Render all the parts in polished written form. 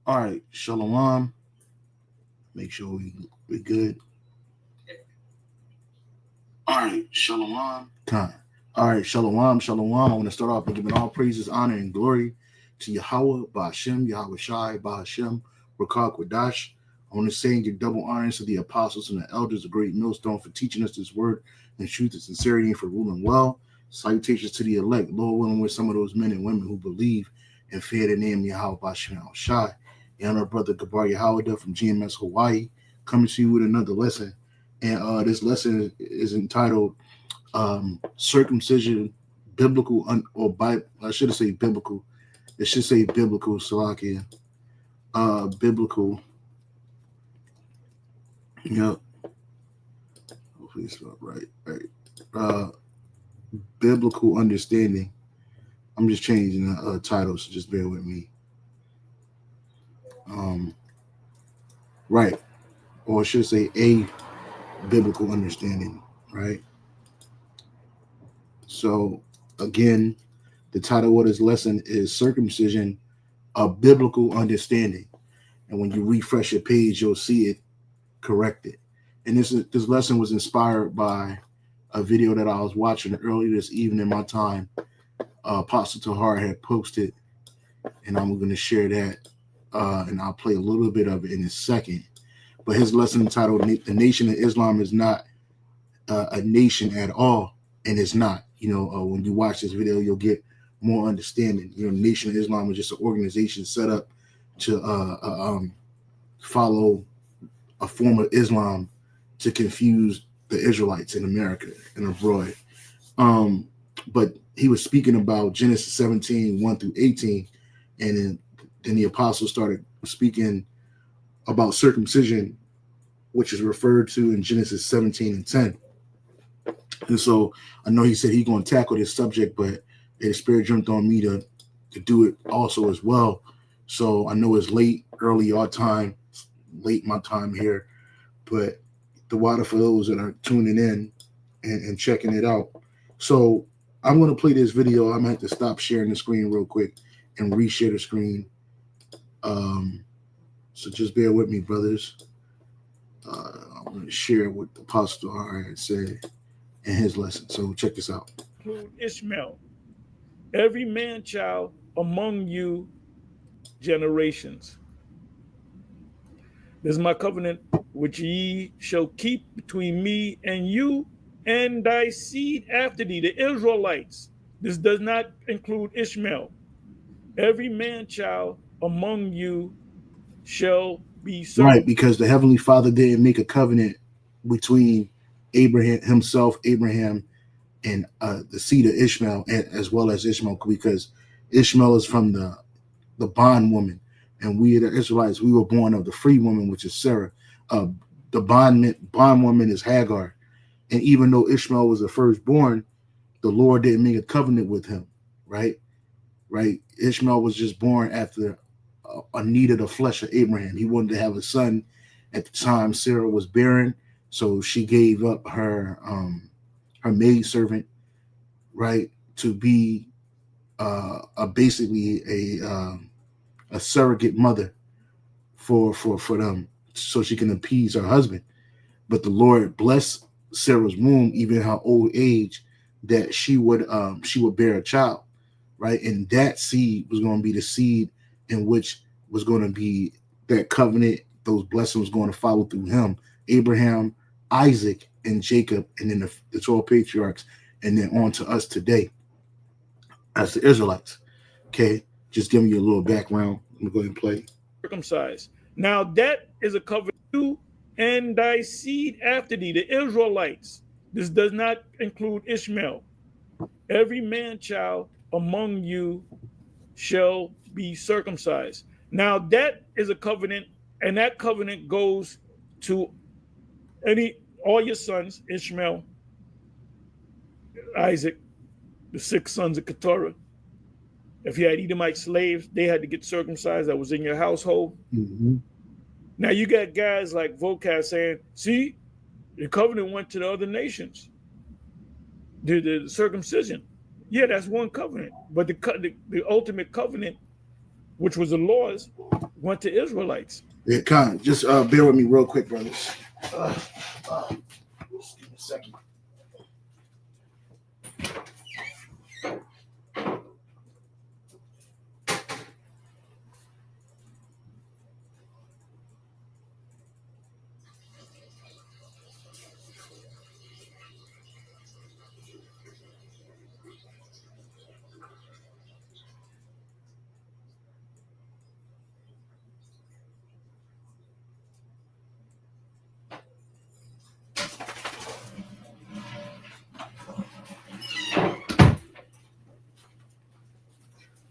All right, Shalom. Make sure we good. All right, Shalom. Time. All right, Shalom, Shalom. I want to start off by giving all praises, honor, and glory to Yahweh, Ba'ashem, Yahweh Shai, Ba'ashem, Rakak Wadash. I want to say and give double honors to the apostles and the elders, the great millstone, for teaching us this word in truth and sincerity and for ruling well. Salutations to the elect, Lord willing, with some of those men and women who believe and fear the name Yahweh Ba'ashem Shai. And our brother Gabar YAHAWADAH from GMS Hawaii, coming to you with another lesson. And this lesson is entitled Circumcision, Biblical, or Bible. I should say biblical. It should say biblical, Salakia. Biblical. Yep. Hopefully it's not right. Biblical understanding. I'm just changing the title, so just bear with me. Right. Or I should say a biblical understanding, right? So again, the title of this lesson is Circumcision, a Biblical Understanding. And when you refresh your page, you'll see it corrected. And this lesson was inspired by a video that I was watching earlier this evening, my time. Apostle Tahar had posted, and I'm going to share that, and I'll play a little bit of it in a second. But his lesson entitled "The Nation of Islam is not a nation at all," and it's not. When you watch this video, you'll get more understanding. Nation of Islam is just an organization set up to follow a form of Islam to confuse the Israelites in America and abroad. But he was speaking about Genesis 17, 1 through 18, and then the apostles started speaking about circumcision, which is referred to in Genesis 17 and 10. And so I know he said he's going to tackle this subject, but the Spirit jumped on me to do it also as well. So I know it's early our time, late my time here, but the water for those that are tuning in and checking it out. So I'm going to play this video. I'm going to have to stop sharing the screen real quick and reshare the screen. So just bear with me, brothers. I'm going to share what the Apostle had said in his lesson. So check this out. Ishmael, every man child among you generations. This is my covenant which ye shall keep between me and you and thy seed after thee, the Israelites. This does not include Ishmael. Every man child among you shall be served. Right, because the Heavenly Father didn't make a covenant between Abraham himself, Abraham, and the seed of Ishmael, as well as Ishmael, because Ishmael is from the bondwoman, and we, the Israelites, we were born of the free woman, which is Sarah. The bondwoman is Hagar, and even though Ishmael was the firstborn, the Lord didn't make a covenant with him, right? Right. Ishmael was just born after a need of the flesh of Abraham. He wanted to have a son. At the time, Sarah was barren, so she gave up her maidservant, right, to be basically a surrogate mother for them, so she can appease her husband. But the Lord blessed Sarah's womb, even in her old age, that she would bear a child, right? And that seed was going to be the seed in which was going to be that covenant. Those blessings was going to follow through him, Abraham, Isaac, and Jacob, and then the 12 patriarchs, and then on to us today as the Israelites. Okay, just giving you a little background. I'm going to go ahead and play. Circumcised. Now that is a covenant, you and thy seed after thee, the Israelites. This does not include Ishmael. Every man child among you shall be circumcised. Now that is a covenant, and that covenant goes to all your sons, Ishmael, Isaac, the 6 sons of Keturah. If you had Edomite slaves, they had to get circumcised. That was in your household. Mm-hmm. Now you got guys like Vocab saying, see, the covenant went to the other nations. The circumcision. Yeah, that's one covenant. But the ultimate covenant which was the laws, went to Israelites. Yeah, Con, just bear with me real quick, brothers. Just give me a second.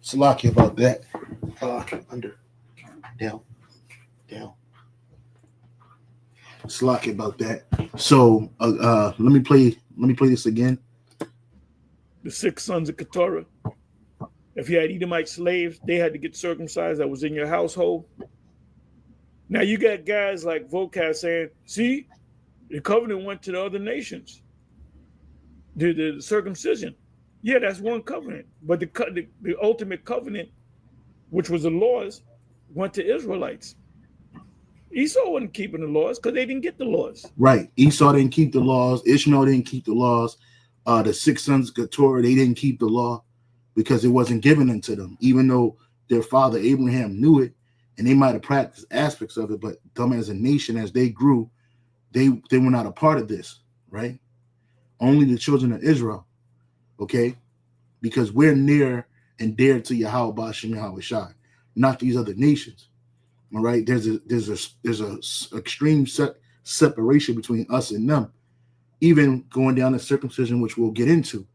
Salaki about that. Under, down. Salaki about that. So let me play this again. The 6 sons of Keturah. If you had Edomite slaves, they had to get circumcised that was in your household. Now you got guys like Vocaz saying, see, the covenant went to the other nations. The circumcision. Yeah, that's one covenant. But the ultimate covenant, which was the laws, went to Israelites. Esau wasn't keeping the laws because they didn't get the laws. Right. Esau didn't keep the laws. Ishmael didn't keep the laws. The 6 sons of Keturah, they didn't keep the law because it wasn't given unto them, even though their father Abraham knew it, and they might have practiced aspects of it, but them as a nation, as they grew, they were not a part of this, right? Only the children of Israel, okay? Because we're near and dear to Yahawah SHAMAYAWAN, not these other nations. All right, there's a extreme separation between us and them. Even going down to circumcision, which we'll get into,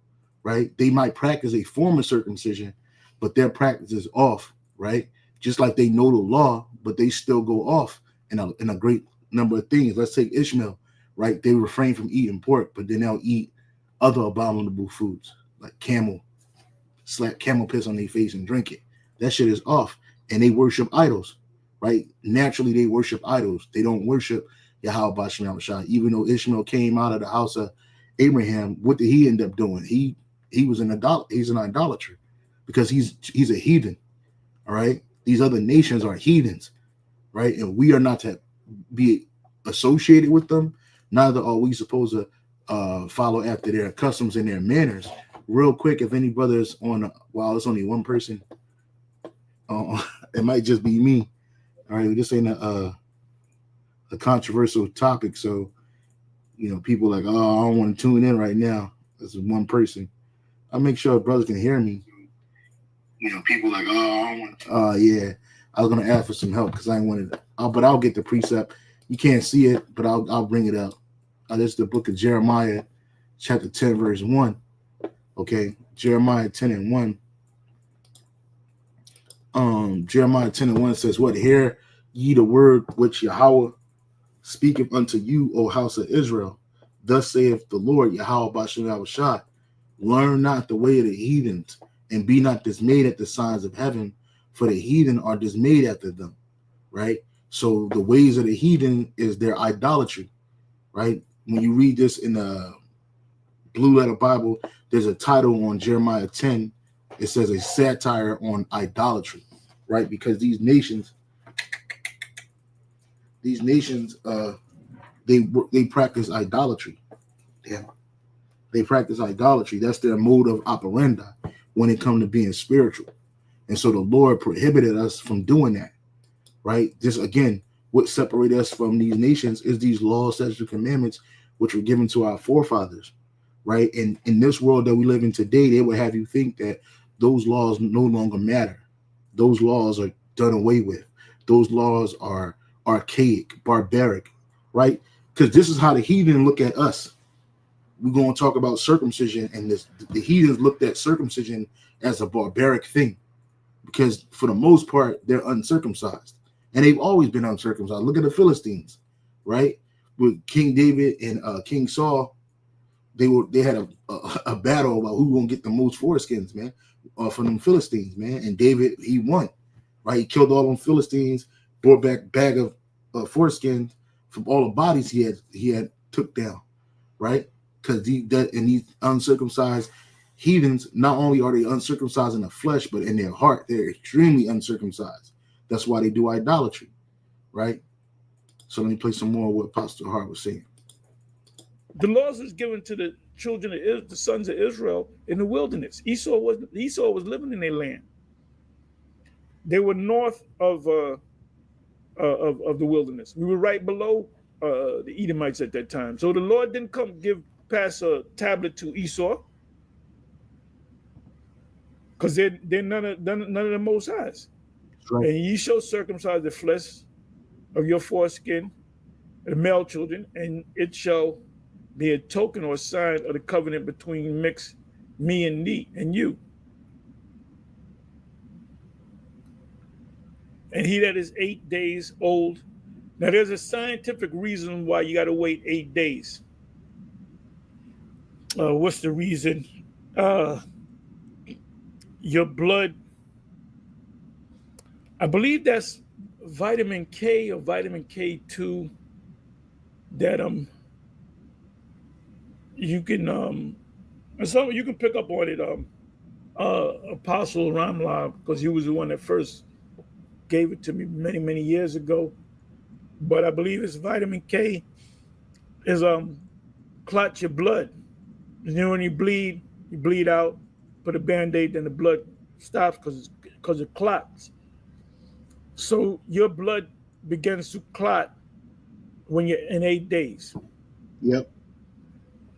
right? They might practice a form of circumcision, but their practice is off, right? Just like they know the law, but they still go off in a great number of things. Let's take Ishmael, right? They refrain from eating pork, but then they'll eat other abominable foods like slap camel piss on their face and drink it. That shit is off, and they worship idols. Right? Naturally, they worship idols. They don't worship Yahawah SHAMAYAWAN. Even though Ishmael came out of the house of Abraham, what did he end up doing? He was an idolater. He's an idolater because he's a heathen. All right. These other nations are heathens, right? And we are not to be associated with them. Neither are we supposed to follow after their customs and their manners. Real quick, if any brothers on, wow, it's only one person. It might just be me. All right, this ain't a controversial topic, so people like, oh, I don't want to tune in right now. This is one person. I'll make sure brothers can hear me. People like, oh, I don't want to. Yeah, I was gonna ask for some help because I wanted, but I'll get the precept. You can't see it, but I'll bring it up. This is the book of Jeremiah, chapter 10, verse 1. Okay, Jeremiah 10 and 1. Jeremiah 10 and 1 says, what? Hear ye the word which Yahawah speaketh unto you, O house of Israel. Thus saith the Lord, Yahawah SHAMAYAWAN, learn not the way of the heathens, and be not dismayed at the signs of heaven, for the heathen are dismayed after them. Right? So the ways of the heathen is their idolatry. Right? When you read this in the Blue Letter Bible, there's a title on Jeremiah 10. It says a satire on idolatry, right? Because these nations, they practice idolatry. Yeah, they practice idolatry. That's their mode of operandi when it comes to being spiritual. And so the Lord prohibited us from doing that, right? This again, what separates us from these nations is these laws, statutes, and commandments, which were given to our forefathers, right? And in this world that we live in today, they would have you think that those laws no longer matter. Those laws are done away with. Those laws are archaic, barbaric, right? Because this is how the heathen look at us. We're going to talk about circumcision, and the heathens looked at circumcision as a barbaric thing because for the most part, they're uncircumcised. And they've always been uncircumcised. Look at the Philistines, right? With King David and King Saul, they had a battle about who gonna get the most foreskins, man, from them Philistines, man. And David, he won, right? He killed all them Philistines, brought back bag of foreskins from all the bodies he had took down, right? Because these uncircumcised Heathens, not only are they uncircumcised in the flesh, but in their heart, they're extremely uncircumcised. That's why they do idolatry, right? So let me play some more of what Apostle Hart was saying. The laws is given to the children of the sons of Israel in the wilderness. Esau was living in their land. They were north of the wilderness. We were right below the Edomites at that time. So the Lord didn't pass a tablet to Esau, because they're none of the Most Highs. Right. And ye shall circumcise the flesh of your foreskin, the male children, and it shall be a token or a sign of the covenant between me and thee and you. And he that is 8 days old. Now there's a scientific reason why you got to wait 8 days. What's the reason? Your blood, I believe that's vitamin K or vitamin K2 that you can you can pick up on it, Apostle Ramla, because he was the one that first gave it to me many years ago. But I believe it's vitamin K is clot your blood. You know, when you bleed out, put a band-aid, then the blood stops because it clots. So your blood begins to clot when you're in 8 days. Yep.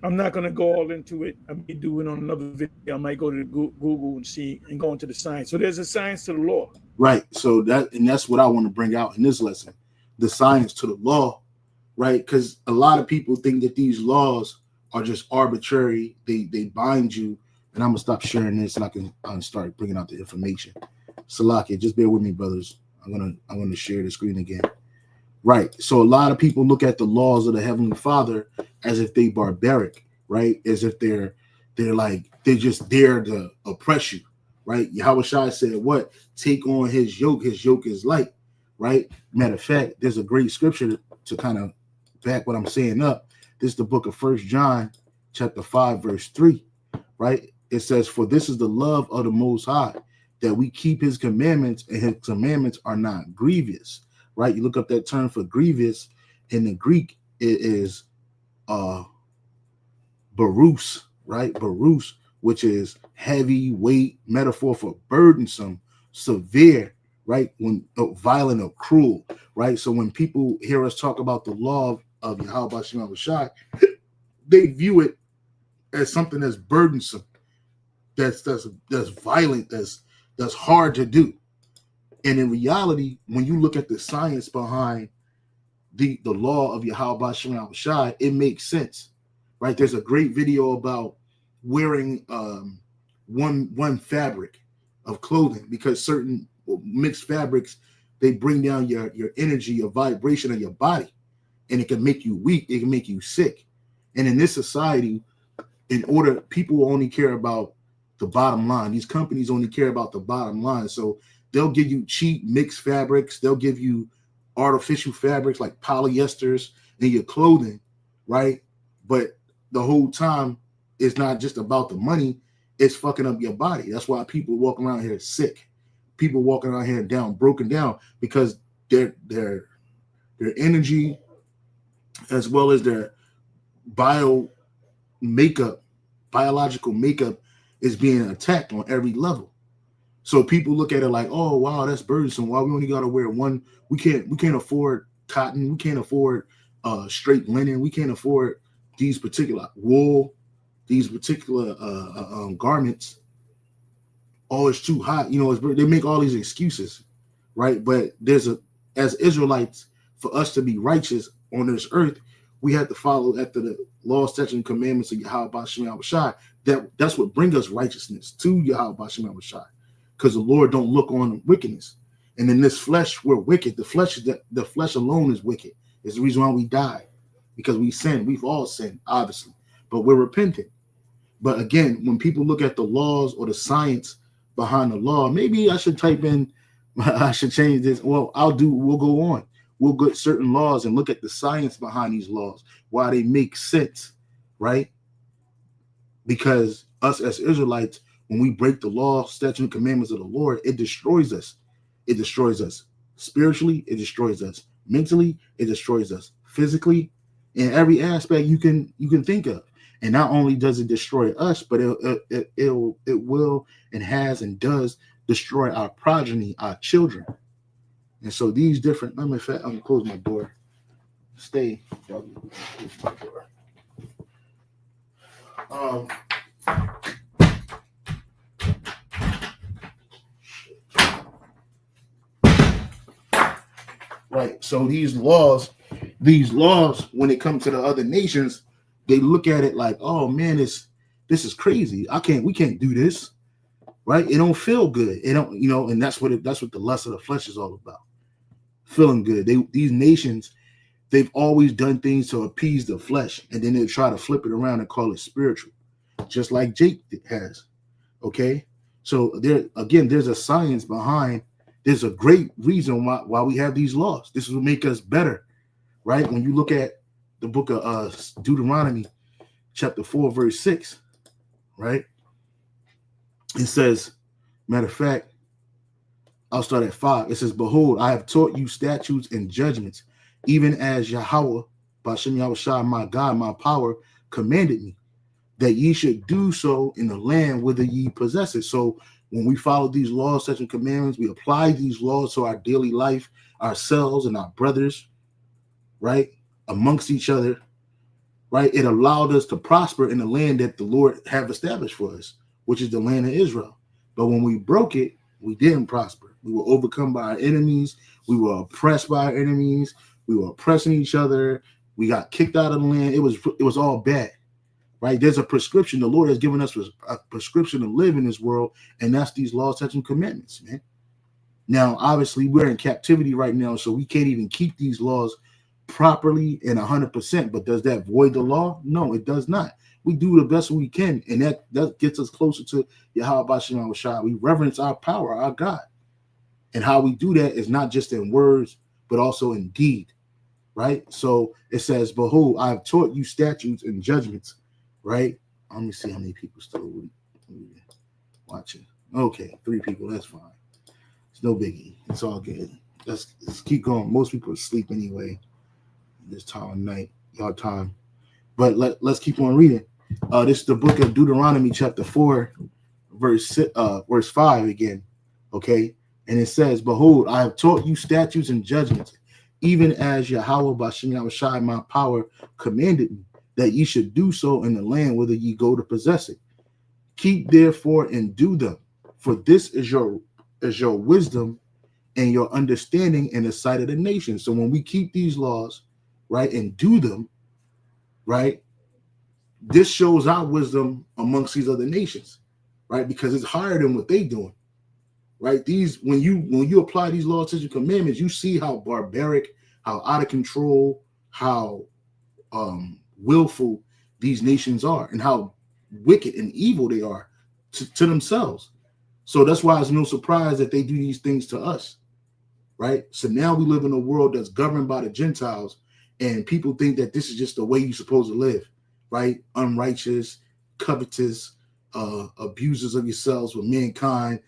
I'm not going to go all into it. I may do it on another video. I might go to Google and see and go into the science. So there's a science to the law. Right. So that's what I want to bring out in this lesson, the science to the law, right? Because a lot of people think that these laws are just arbitrary. They bind you. And I'm gonna stop sharing this, and I can start bringing out the information. Salakia, just bear with me, brothers. I'm gonna share the screen again. Right. So a lot of people look at the laws of the Heavenly Father as if they barbaric, right? As if they're just there to oppress you, right? Yahawadah said, "What? Take on His yoke. His yoke is light." Right. Matter of fact, there's a great scripture to kind of back what I'm saying up. This is the book of 1 John, chapter 5, verse 3. Right. It says, "For this is the love of the Most High, that we keep His commandments, and His commandments are not grievous." Right? You look up that term for grievous in the Greek, it is barus, right? Barus, which is heavy weight, metaphor for burdensome, severe, right? When violent or cruel, right? So when people hear us talk about the law of Yahawadah, they view it as something that's burdensome, that's violent, that's hard to do. And in reality, when you look at the science behind the law of Yahawadah, it makes sense, right? There's a great video about wearing one fabric of clothing, because certain mixed fabrics, they bring down your energy, your vibration of your body, and it can make you weak, it can make you sick. And in this society, people only care about the bottom line. These companies only care about the bottom line. So they'll give you cheap mixed fabrics. They'll give you artificial fabrics like polyesters in your clothing, right? But the whole time, it's not just about the money. It's fucking up your body. That's why people walking around here sick. People walking around here broken down, because their energy, as well as their biological makeup, is being attacked on every level. So people look at it like, oh wow, that's burdensome. Why we only gotta wear one? We can't afford cotton. We can't afford straight linen. We can't afford these particular wool, these particular garments. Oh, it's too hot. They make all these excuses, right? But as Israelites, for us to be righteous on this earth, we have to follow after the law, statutes, and commandments of Yahawadah. That's what brings us righteousness to Yahawadah, because the Lord don't look on wickedness. And in this flesh, we're wicked. The flesh alone is wicked. It's the reason why we die, because we sin. We've all sinned, obviously, but we're repentant. But again, when people look at the laws or the science behind the law, maybe I should type in, I should change this. Well, we'll go on. We'll get certain laws and look at the science behind these laws, why they make sense, right? Because us as Israelites, when we break the law, statutes, and commandments of the Lord, it destroys us. It destroys us spiritually. It destroys us mentally. It destroys us physically, in every aspect you can think of. And not only does it destroy us, but it will and has and does destroy our progeny, our children. And so these different. I'm gonna close my door. Stay. Right. So these laws, when it comes to the other nations, they look at it like, oh man, this is crazy. We can't do this. Right? It don't feel good. It don't, and that's what the lust of the flesh is all about. Feeling good. These nations, they've always done things to appease the flesh, and then they try to flip it around and call it spiritual, just like Jake has. Okay, so there's a science behind. There's a great reason why we have these laws. This will make us better, right? When you look at the book of Deuteronomy, chapter 4, verse 6, right? It says, matter of fact, I'll start at 5. It says, behold, I have taught you statutes and judgments, even as Yahweh, B'Shem Yahushua, my God, my power, commanded me, that ye should do so in the land whither ye possess it. So when we follow these laws, statutes, and commandments, we apply these laws to our daily life, ourselves and our brothers, right, amongst each other, right? It allowed us to prosper in the land that the Lord have established for us, which is the land of Israel. But when we broke it, we didn't prosper. We were overcome by our enemies. We were oppressed by our enemies. We were oppressing each other. We got kicked out of the land. It was all bad, right? There's a prescription. The Lord has given us a prescription to live in this world, and that's these laws, statutes, and commandments, man. Now, obviously, we're in captivity right now, so we can't even keep these laws properly and 100%. But does that void the law? No, it does not. We do the best we can, and that gets us closer to Yahweh B'Shem Yahushua. We reverence our power, our God. And how we do that is not just in words, but also in deed, right? So it says, behold, I have taught you statutes and judgments, right? Let me see how many people still watching. Okay, 3 people, that's fine. It's no biggie. It's all good. Let's keep going. Most people are asleep anyway. This time of night, y'all time. But let's keep on reading. This is the book of Deuteronomy, chapter 4, verse 5 again. Okay. And it says, behold, I have taught you statutes and judgments, even as Yahweh B'Shem Yahushua, my power, commanded me, that ye should do so in the land whither ye go to possess it. Keep therefore and do them, for this is your wisdom and your understanding in the sight of the nations. So when we keep these laws, right, and do them, right, this shows our wisdom amongst these other nations, right, because it's higher than what they doing. Right, when you apply these laws, statutes, and commandments, you see how barbaric, how out of control, how willful these nations are, and how wicked and evil they are to themselves. So that's why it's no surprise that they do these things to us, right? So now we live in a world that's governed by the Gentiles, and people think that this is just the way you're supposed to live, right? Unrighteous, covetous, abusers of yourselves with mankind.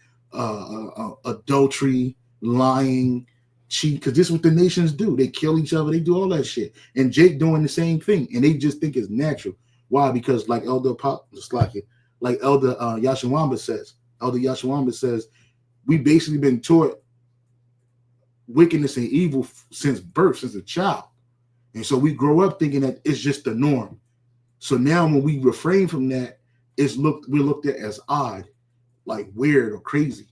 Adultery, lying, cheat, because this is what the nations do. They kill each other, they do all that shit. And Jake doing the same thing, and they just think it's natural. Why? Because like Elder Yashawamba says, we basically been taught wickedness and evil since birth, since a child. And so we grow up thinking that it's just the norm. So now when we refrain from that, we're looked at as odd, like weird or crazy.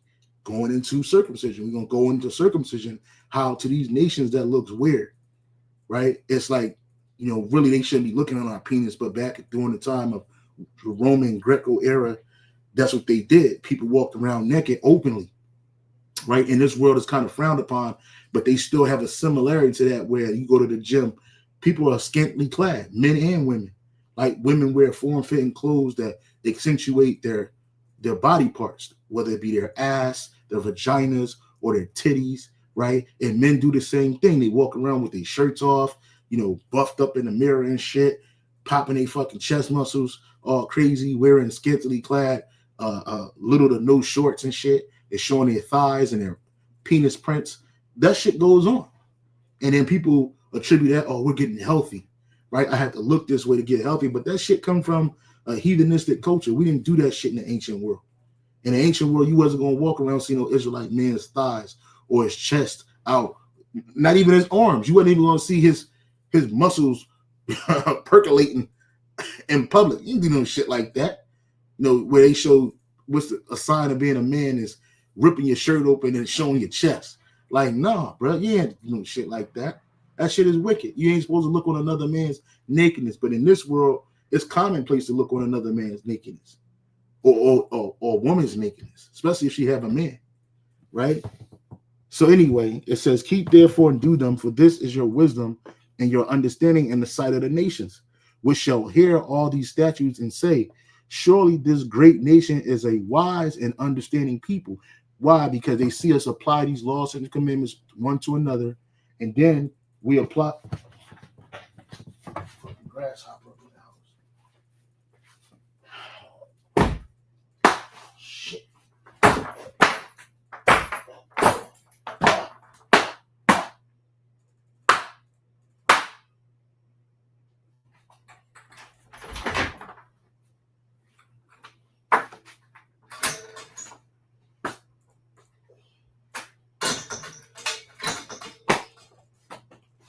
Going into circumcision, we're gonna go into circumcision. How to these nations that looks weird, right? It's like, really they shouldn't be looking on our penis, but back during the time of the Roman Greco era, that's what they did. People walked around naked openly, right? In this world, it's kind of frowned upon, but they still have a similarity to that, where you go to the gym, people are scantily clad, men and women. Like women wear form-fitting clothes that accentuate their body parts, whether it be their ass, their vaginas, or their titties, right? And men do the same thing. They walk around with their shirts off, buffed up in the mirror and shit, popping their fucking chest muscles, all crazy, wearing scantily clad, little to no shorts and shit. It's showing their thighs and their penis prints. That shit goes on. And then people attribute that, oh, we're getting healthy, right? I have to look this way to get healthy. But that shit come from a heathenistic culture. We didn't do that shit in the ancient world. In the ancient world, you wasn't going to walk around seeing no Israelite man's thighs or his chest out, not even his arms. You wasn't even going to see his muscles percolating in public. You didn't do no shit like that. You know, where they show what's a sign of being a man is ripping your shirt open and showing your chest. Like, nah, bro, you ain't do no shit like that. That shit is wicked. You ain't supposed to look on another man's nakedness. But in this world, it's commonplace to look on another man's nakedness or woman's nakedness, especially if she have a man, right? So anyway, it says, keep therefore and do them, for this is your wisdom and your understanding in the sight of the nations, which shall hear all these statutes and say, surely this great nation is a wise and understanding people. Why? Because they see us apply these laws and commandments one to another, and then we apply. Fucking grasshopper up in the house. Shit.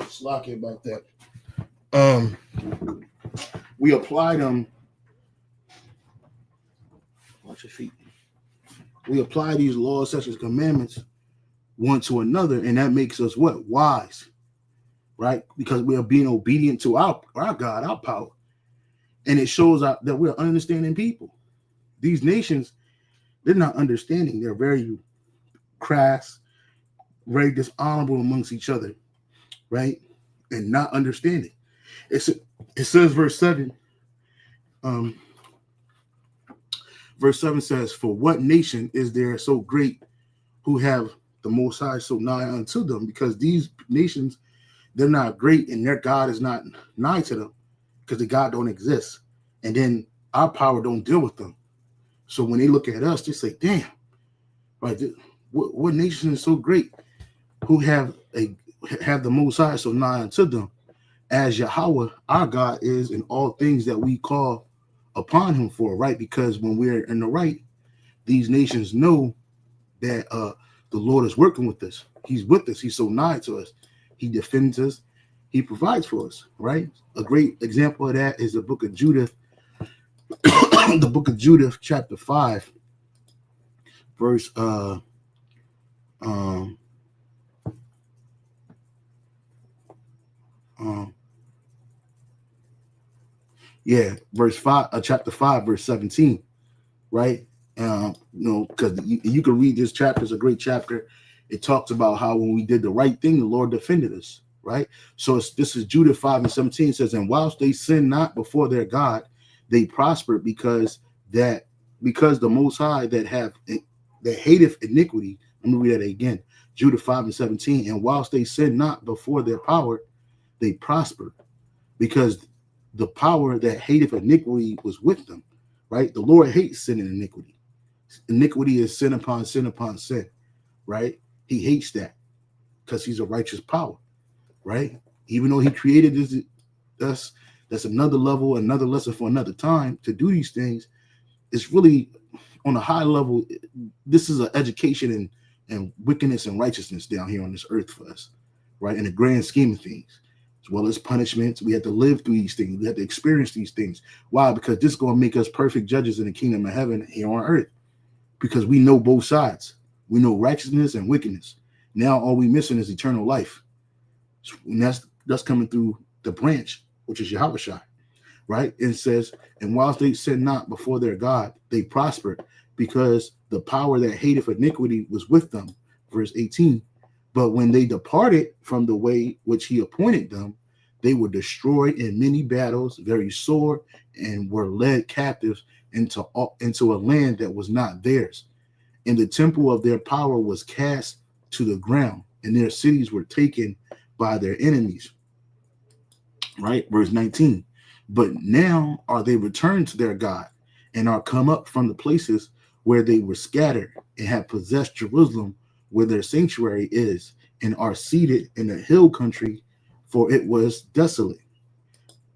Slocky about that. We apply them. Watch your feet. We apply these laws, such as commandments, one to another, and that makes us what? Wise, right? Because we are being obedient to our God, our power, and it shows that we're understanding people. These nations, they're not understanding. They're very crass, very dishonorable amongst each other, right? And not understanding. It says, verse 7. Verse 7 says, for what nation is there so great who have the Most High so nigh unto them? Because these nations, they're not great and their God is not nigh to them because the God don't exist. And then our power don't deal with them. So when they look at us, they say, damn, right? What nation is so great who have the Most High so nigh unto them, as Yahweh, our God, is in all things that we call upon him for, right? Because when we're in the right, these nations know that the Lord is working with us. He's with us. He's so nigh to us. He defends us. He provides for us, right? A great example of that is the book of Judith, the book of Judith, chapter 5, verse verse 5, chapter 5, verse 17, right? Because you can read this chapter. It's a great chapter. It talks about how when we did the right thing, the Lord defended us, right? So this is Judah 5 and 17. It says, and whilst they sin not before their God, they prospered because the Most High that hateth iniquity. Let me read that again. Judah 5 and 17. And whilst they sin not before their power, they prospered because the power that hateth iniquity was with them, right? The Lord hates sin and iniquity. Iniquity is sin upon sin upon sin, right? He hates that because he's a righteous power, right? Even though he created us, that's another level, another lesson for another time to do these things. It's really on a high level. This is an education and wickedness and righteousness down here on this earth for us, right? In the grand scheme of things, as well as punishments. We have to live through these things. We have to experience these things. Why? Because this is going to make us perfect judges in the kingdom of heaven here on earth, because we know both sides. We know righteousness and wickedness. Now all we missing is eternal life. And that's coming through the branch, which is Yahawadah, right? It says, and whilst they sin not before their God, they prospered because the power that hateth iniquity was with them. Verse 18. But when they departed from the way which he appointed them, they were destroyed in many battles, very sore, and were led captives into a land that was not theirs. And the temple of their power was cast to the ground, and their cities were taken by their enemies. Right? Verse 19. But now are they returned to their God, and are come up from the places where they were scattered, and have possessed Jerusalem, where their sanctuary is, and are seated in the hill country, for it was desolate.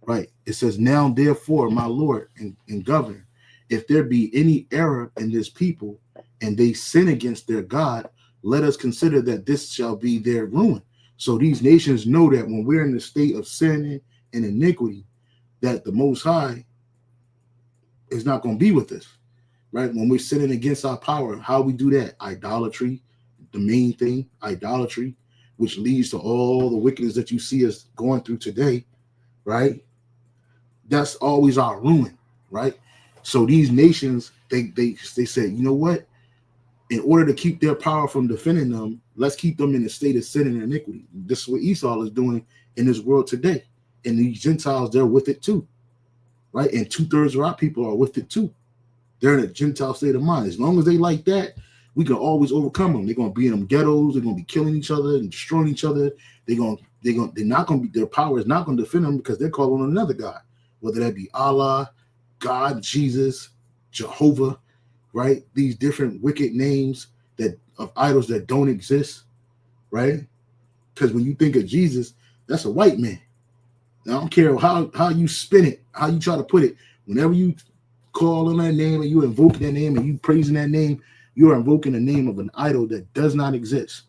Right. It says, now therefore, my Lord and governor, if there be any error in this people, and they sin against their God, let us consider that this shall be their ruin. So these nations know that when we're in the state of sin and iniquity, that the Most High is not going to be with us. Right. When we're sinning against our power, how we do that? Idolatry, the main thing, idolatry, which leads to all the wickedness that you see us going through today. Right. That's always our ruin, right? So these nations, they said, you know what? In order to keep their power from defending them, let's keep them in a state of sin and iniquity. This is what Esau is doing in this world today. And these Gentiles, they're with it too, right? And 2/3 of our people are with it too. They're in a Gentile state of mind. As long as they like that, we can always overcome them. They're going to be in them ghettos. They're going to be killing each other and destroying each other. They're not going to be, their power is not going to defend them because they're calling on another God. Whether that be Allah, God, Jesus, Jehovah, right? These different wicked names that of idols that don't exist, right? Because when you think of Jesus, that's a white man. Now, I don't care how you spin it, how you try to put it. Whenever you call on that name and you invoke that name and you praising that name, you are invoking the name of an idol that does not exist.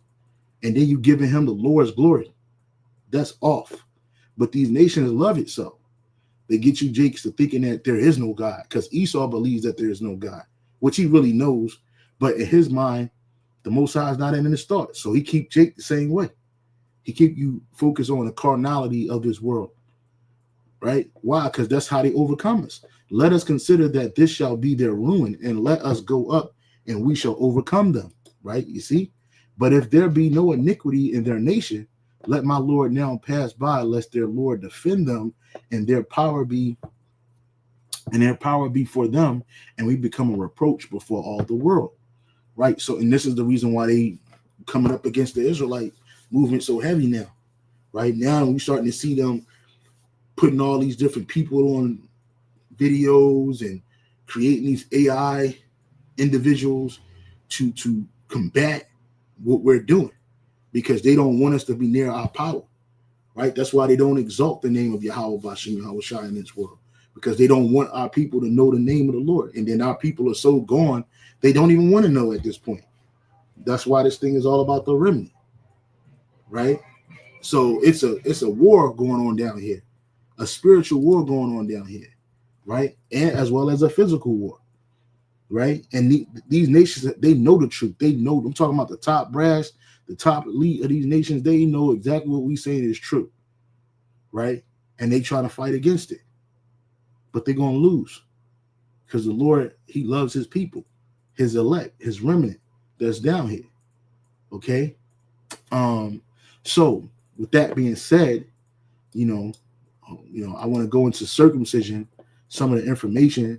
And then you giving him the Lord's glory. That's off. But these nations love it so. They get you Jakes to thinking that there is no God, because Esau believes that there is no God, which he really knows. But in his mind, the Most High is not in the start. So he keep Jake the same way. He keep you focused on the carnality of this world. Right? Why? Because that's how they overcome us. Let us consider that this shall be their ruin, and let us go up, and we shall overcome them. Right? You see? But if there be no iniquity in their nation, let my Lord now pass by, lest their Lord defend them, and their power be for them, and we become a reproach before all the world. Right? So, and this is the reason why they coming up against the Israelite movement so heavy now. Right now, we're starting to see them putting all these different people on videos and creating these AI individuals to combat what we're doing, because they don't want us to be near our power, right? That's why they don't exalt the name of YAHAWADAH in this world, because they don't want our people to know the name of the Lord. And then our people are so gone, they don't even want to know at this point. That's why this thing is all about the remnant, right? So it's a war going on down here, a spiritual war going on down here, right? And as well as a physical war, right? And these nations, they know the truth. They know. I'm talking about the top brass, the top elite of these nations. They know exactly what we saying is true, right? And they try to fight against it, but they're gonna lose, because the Lord, He loves His people, His elect, His remnant that's down here. Okay. So with that being said, I want to go into circumcision, some of the information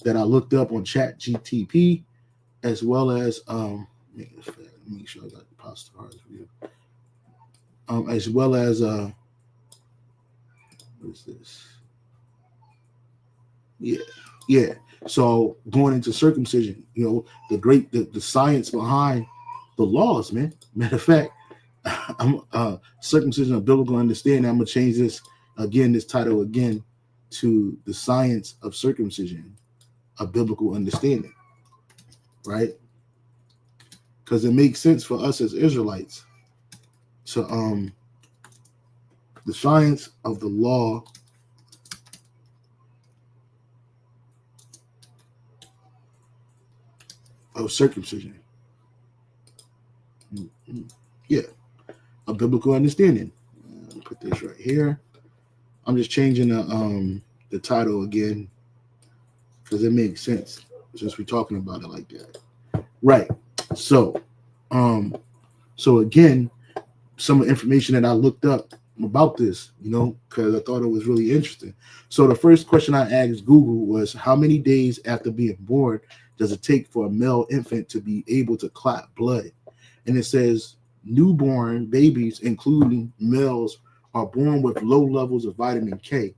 that I looked up on ChatGTP, as well as make sure I got the pasta cards for you. As well as what is this? Yeah. So going into circumcision, the science behind the laws, man. Matter of fact, I'm circumcision of biblical understanding. I'm gonna change this title again to the science of circumcision, a biblical understanding, right? Because it makes sense for us as Israelites to the science of the law of circumcision. Yeah, a biblical understanding. Put this right here. I'm just changing the title again because it makes sense since we're talking about it like that. Right. So again, some of the information that I looked up about this, because I thought it was really interesting. So the first question I asked Google was, how many days after being born does it take for a male infant to be able to clot blood? And it says newborn babies, including males, are born with low levels of vitamin K,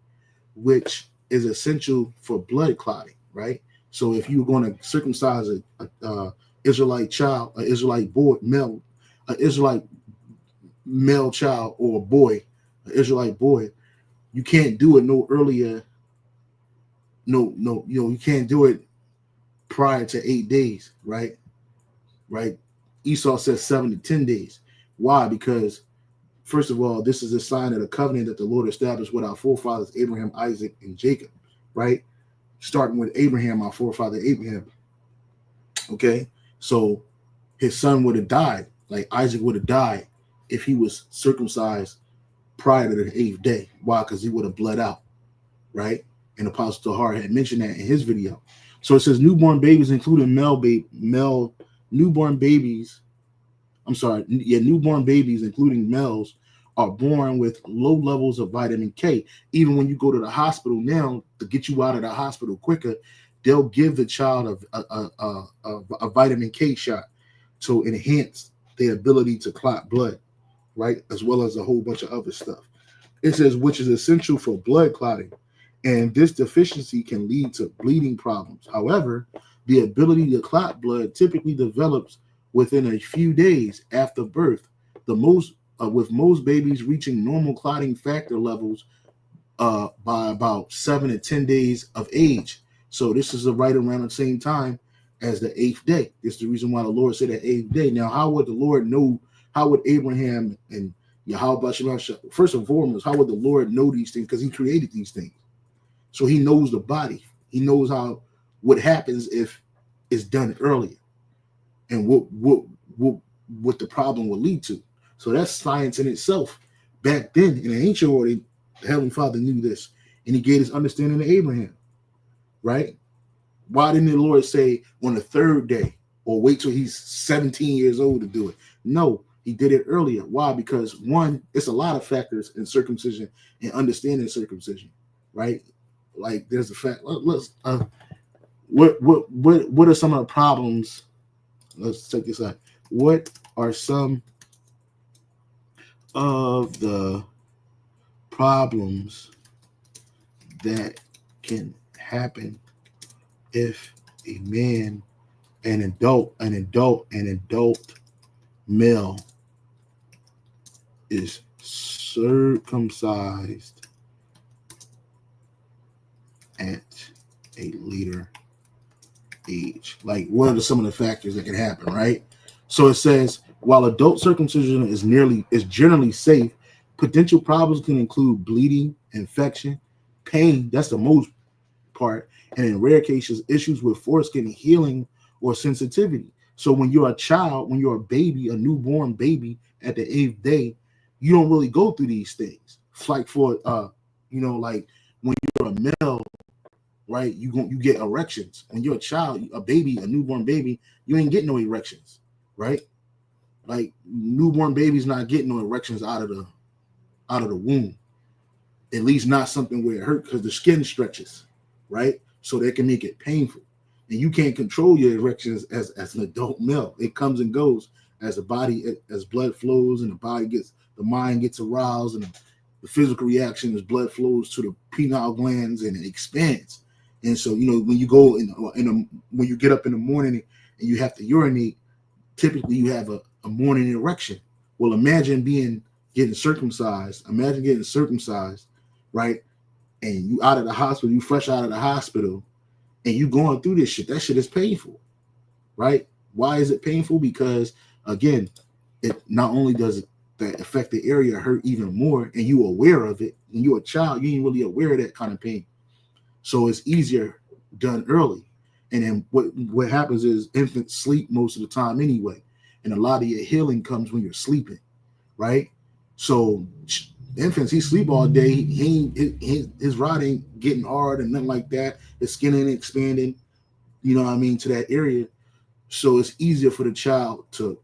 which is essential for blood clotting, right? So if you're going to circumcise a Israelite child, an Israelite boy, an Israelite male child or a boy, an Israelite boy, you can't do it no earlier. You can't do it prior to 8 days, right? Right. Esau says 7 to 10 days. Why? Because first of all, this is a sign of the covenant that the Lord established with our forefathers, Abraham, Isaac, and Jacob, right? Starting with Abraham, our forefather Abraham. Okay. So his son would have died, like Isaac would have died if he was circumcised prior to the 8th day. Why? Because he would have bled out, right? And Apostle Tahar had mentioned that in his video. So it says newborn babies, including newborn babies, including males, are born with low levels of vitamin K. Even when you go to the hospital now to get you out of the hospital quicker, they'll give the child a vitamin K shot to enhance their ability to clot blood, right? As well as a whole bunch of other stuff. It says, which is essential for blood clotting. And this deficiency can lead to bleeding problems. However, the ability to clot blood typically develops within a few days after birth. With most babies reaching normal clotting factor levels by about 7 to 10 days of age. So this is right around the same time as the 8th day. This is the reason why the Lord said the 8th day. Now, how would the Lord know? How would Abraham and YAHAWADAH, first and foremost, how would the Lord know these things? Because he created these things. So he knows the body. He knows what happens if it's done earlier, and what the problem will lead to. So that's science in itself. Back then, in the ancient world, the Heavenly Father knew this, and he gave his understanding to Abraham, right? Why didn't the Lord say on the 3rd day or wait till he's 17 years old to do it? No, he did it earlier. Why? Because one, it's a lot of factors in circumcision and understanding circumcision, right? Like there's the fact. Let's what are some of the problems? Let's check this out. What are some of the problems that can happen if a man, an adult male is circumcised at a later age? Like, what are some of the factors that can happen, right? So it says, while adult circumcision is generally safe, potential problems can include bleeding, infection, pain, that's the most part, and in rare cases, issues with foreskin healing or sensitivity. So when you're a child, when you're a baby, a newborn baby at the 8th day, you don't really go through these things. It's like for like when you're a male, right? You get erections. When you're a child, a baby, a newborn baby, you ain't getting no erections, right? Like newborn babies not getting no erections out of the womb. At least not something where it hurt, because the skin stretches, right? So that can make it painful. And you can't control your erections as an adult male. It comes and goes as the body, as blood flows and the mind gets aroused, and the physical reaction as blood flows to the pineal glands and it expands. And so, when you go when you get up in the morning and you have to urinate, typically you have a morning erection. Well, imagine getting circumcised. Imagine getting circumcised, right? And you out of the hospital, you fresh out of the hospital, and you going through this shit. That shit is painful, right? Why is it painful? Because again, it not only does that affect the area hurt even more, and you aware of it. When you're a child, you ain't really aware of that kind of pain. So it's easier done early. And then what happens is infants sleep most of the time anyway. And a lot of your healing comes when you're sleeping, right? So infants, he sleep all day. His rod ain't getting hard and nothing like that. His skin ain't expanding, to that area. So it's easier for the child to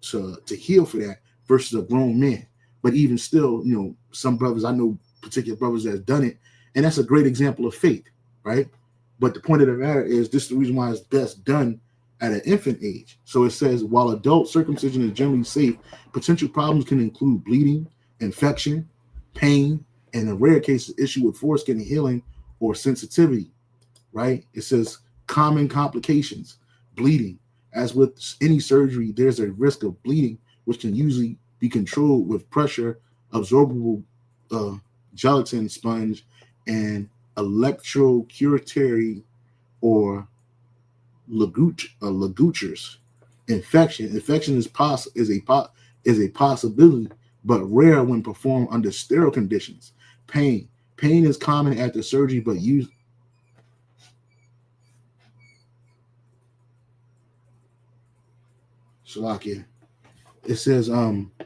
heal for that versus a grown man. But even still, some brothers, I know particular brothers that have done it, and that's a great example of faith, right? But the point of the matter is, this is the reason why it's best done at an infant age. So it says, while adult circumcision is generally safe, potential problems can include bleeding, infection, pain, and in rare cases, issue with foreskin healing or sensitivity, right? It says common complications, bleeding. As with any surgery, there's a risk of bleeding, which can usually be controlled with pressure, absorbable gelatin sponge, and electrocuratory or ligatures. Infection is a possibility, but rare when performed under sterile conditions. Pain is common after surgery, but used. Shalakia. It says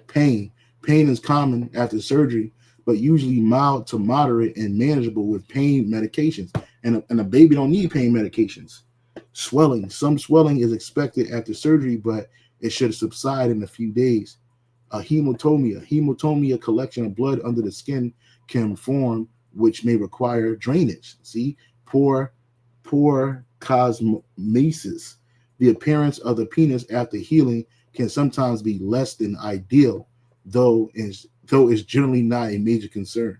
pain is common after surgery, but usually mild to moderate and manageable with pain medications. And a baby don't need pain medications. Swelling. Some swelling is expected after surgery, but it should subside in a few days. Hemotomia, collection of blood under the skin can form, which may require drainage. See, poor cosmesis. The appearance of the penis after healing can sometimes be less than ideal, though it's generally not a major concern.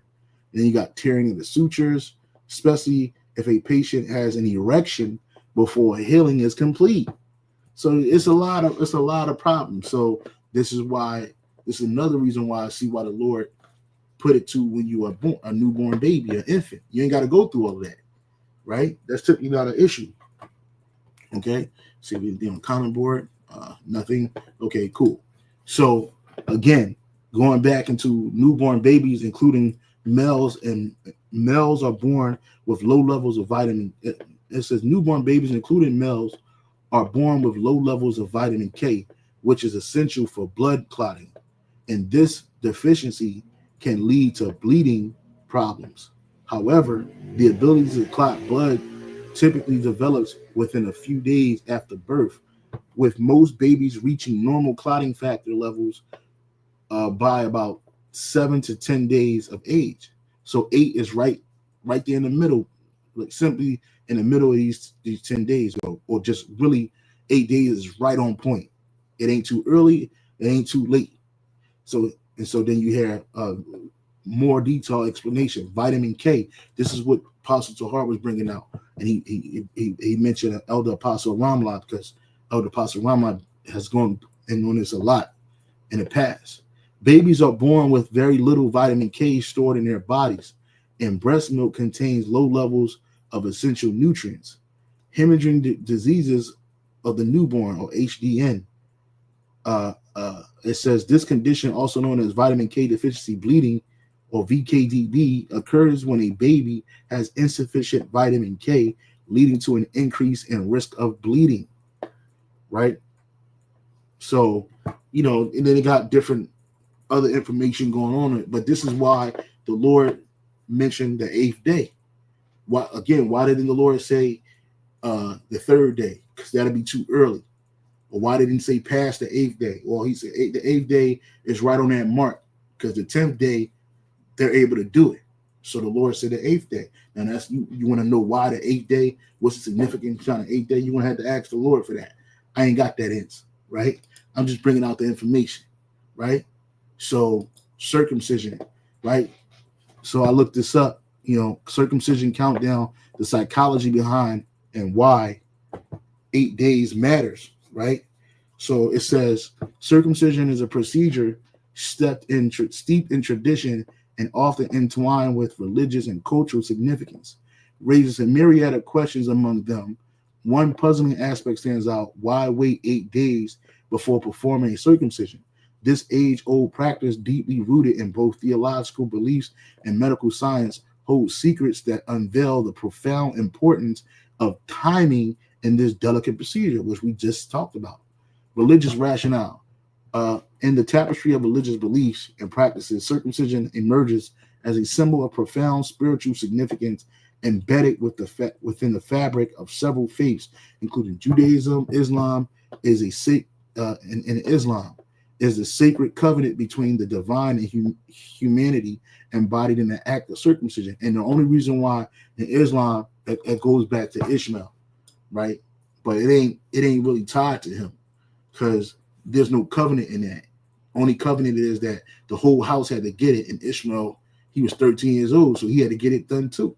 Then you got tearing of the sutures, especially if a patient has an erection before healing is complete. So it's a lot of problems. So this is another reason why I see why the Lord put it to when you are born, a newborn baby, an infant. You ain't got to go through all of that, right? That's typically not an issue. Okay, see if we're on common board. Nothing. Okay, cool. So again, going back into newborn babies, including males, and males are born with low levels of vitamin. It says newborn babies, including males, are born with low levels of vitamin K, which is essential for blood clotting. And this deficiency can lead to bleeding problems. However, the ability to clot blood typically develops within a few days after birth, with most babies reaching normal clotting factor levels by about 7 to 10 days of age. So 8 is right there in the middle, like simply in the middle of these 10 days, or just really 8 days is right on point. It ain't too early, it ain't too late. So then you hear more detailed explanation. Vitamin K. This is what Apostle Tahar was bringing out, and he mentioned Elder Apostle Ramla, because Elder Apostle Ramla has gone in on this a lot in the past. Babies are born with very little vitamin K stored in their bodies, and breast milk contains low levels of essential nutrients. Hemorrhaging diseases of the newborn, or HDN. It says this condition, also known as vitamin K deficiency bleeding, or VKDB, occurs when a baby has insufficient vitamin K, leading to an increase in risk of bleeding. Right? So, and then it got different other information going on, but this is why the Lord mentioned the 8th day. Why didn't the Lord say the 3rd day? Because that'd be too early. Or why didn't he say past the 8th day? Well, he said the 8th day is right on that mark, because the 10th day they're able to do it. So the Lord said the 8th day. And that's you want to know why the 8th day, what's the significance on the 8th day? You want to have to ask the Lord for that. I ain't got that answer, right? I'm just bringing out the information, right? So circumcision, right? So I looked this up, circumcision countdown, the psychology behind and why 8 days matters, right? So it says circumcision is a procedure steeped in tradition and often entwined with religious and cultural significance, raises a myriad of questions among them. One puzzling aspect stands out: why wait 8 days before performing a circumcision? This age-old practice, deeply rooted in both theological beliefs and medical science, holds secrets that unveil the profound importance of timing in this delicate procedure, which we just talked about. Religious rationale. In the tapestry of religious beliefs and practices, circumcision emerges as a symbol of profound spiritual significance embedded within the fabric of several faiths, including Judaism. Islam is in Islam is the sacred covenant between the divine and humanity embodied in the act of circumcision. And the only reason why in Islam it goes back to Ishmael, right? But it ain't really tied to him, because there's no covenant in that. Only covenant is that the whole house had to get it, and Ishmael, he was 13 years old, so he had to get it done too,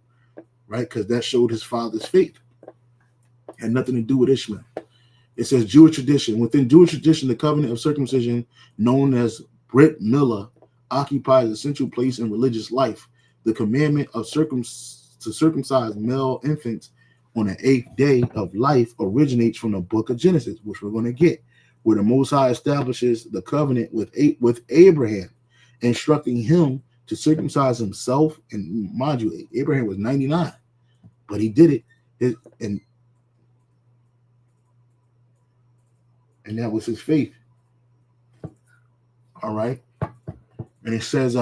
right? Because that showed his father's faith. Had nothing to do with Ishmael. It says Jewish tradition. Within Jewish tradition, the covenant of circumcision, known as Brit Milah, occupies a central place in religious life. The commandment of to circumcise male infants on the 8th day of life originates from the book of Genesis, which we're going to get, where the Most High establishes the covenant with Abraham, instructing him to circumcise himself. And mind you, Abraham was 99, but he did it, and that was his faith. All right. And it says,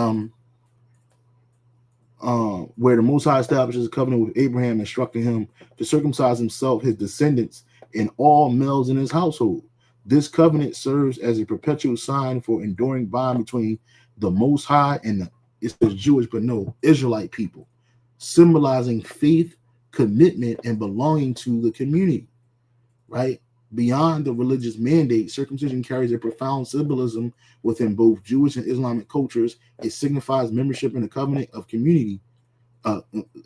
where the Most High establishes a covenant with Abraham, instructing him to circumcise himself, his descendants, and all males in his household. This covenant serves as a perpetual sign for enduring bond between the Most High and it's the Jewish, but no, Israelite people, symbolizing faith, commitment, and belonging to the community, right? Beyond the religious mandate, circumcision carries a profound symbolism within both Jewish and Islamic cultures. It signifies membership in the covenant of community,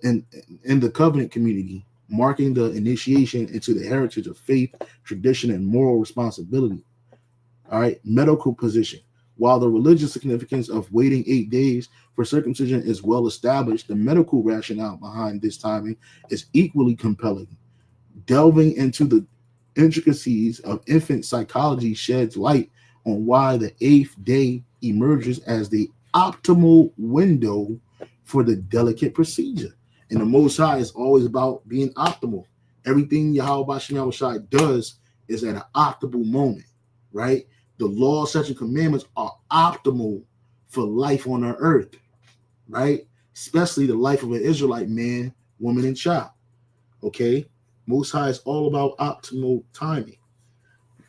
in the covenant community, marking the initiation into the heritage of faith, tradition, and moral responsibility. All right, medical position. While the religious significance of waiting 8 days for circumcision is well established, the medical rationale behind this timing is equally compelling. Delving into the intricacies of infant psychology sheds light on why the 8th day emerges as the optimal window for the delicate procedure. And the Most High is always about being optimal. Everything YAHAWADAH does is at an optimal moment, right? The law, statutes, and commandments are optimal for life on the earth, right? Especially the life of an Israelite man, woman, and child, okay? Most High is all about optimal timing.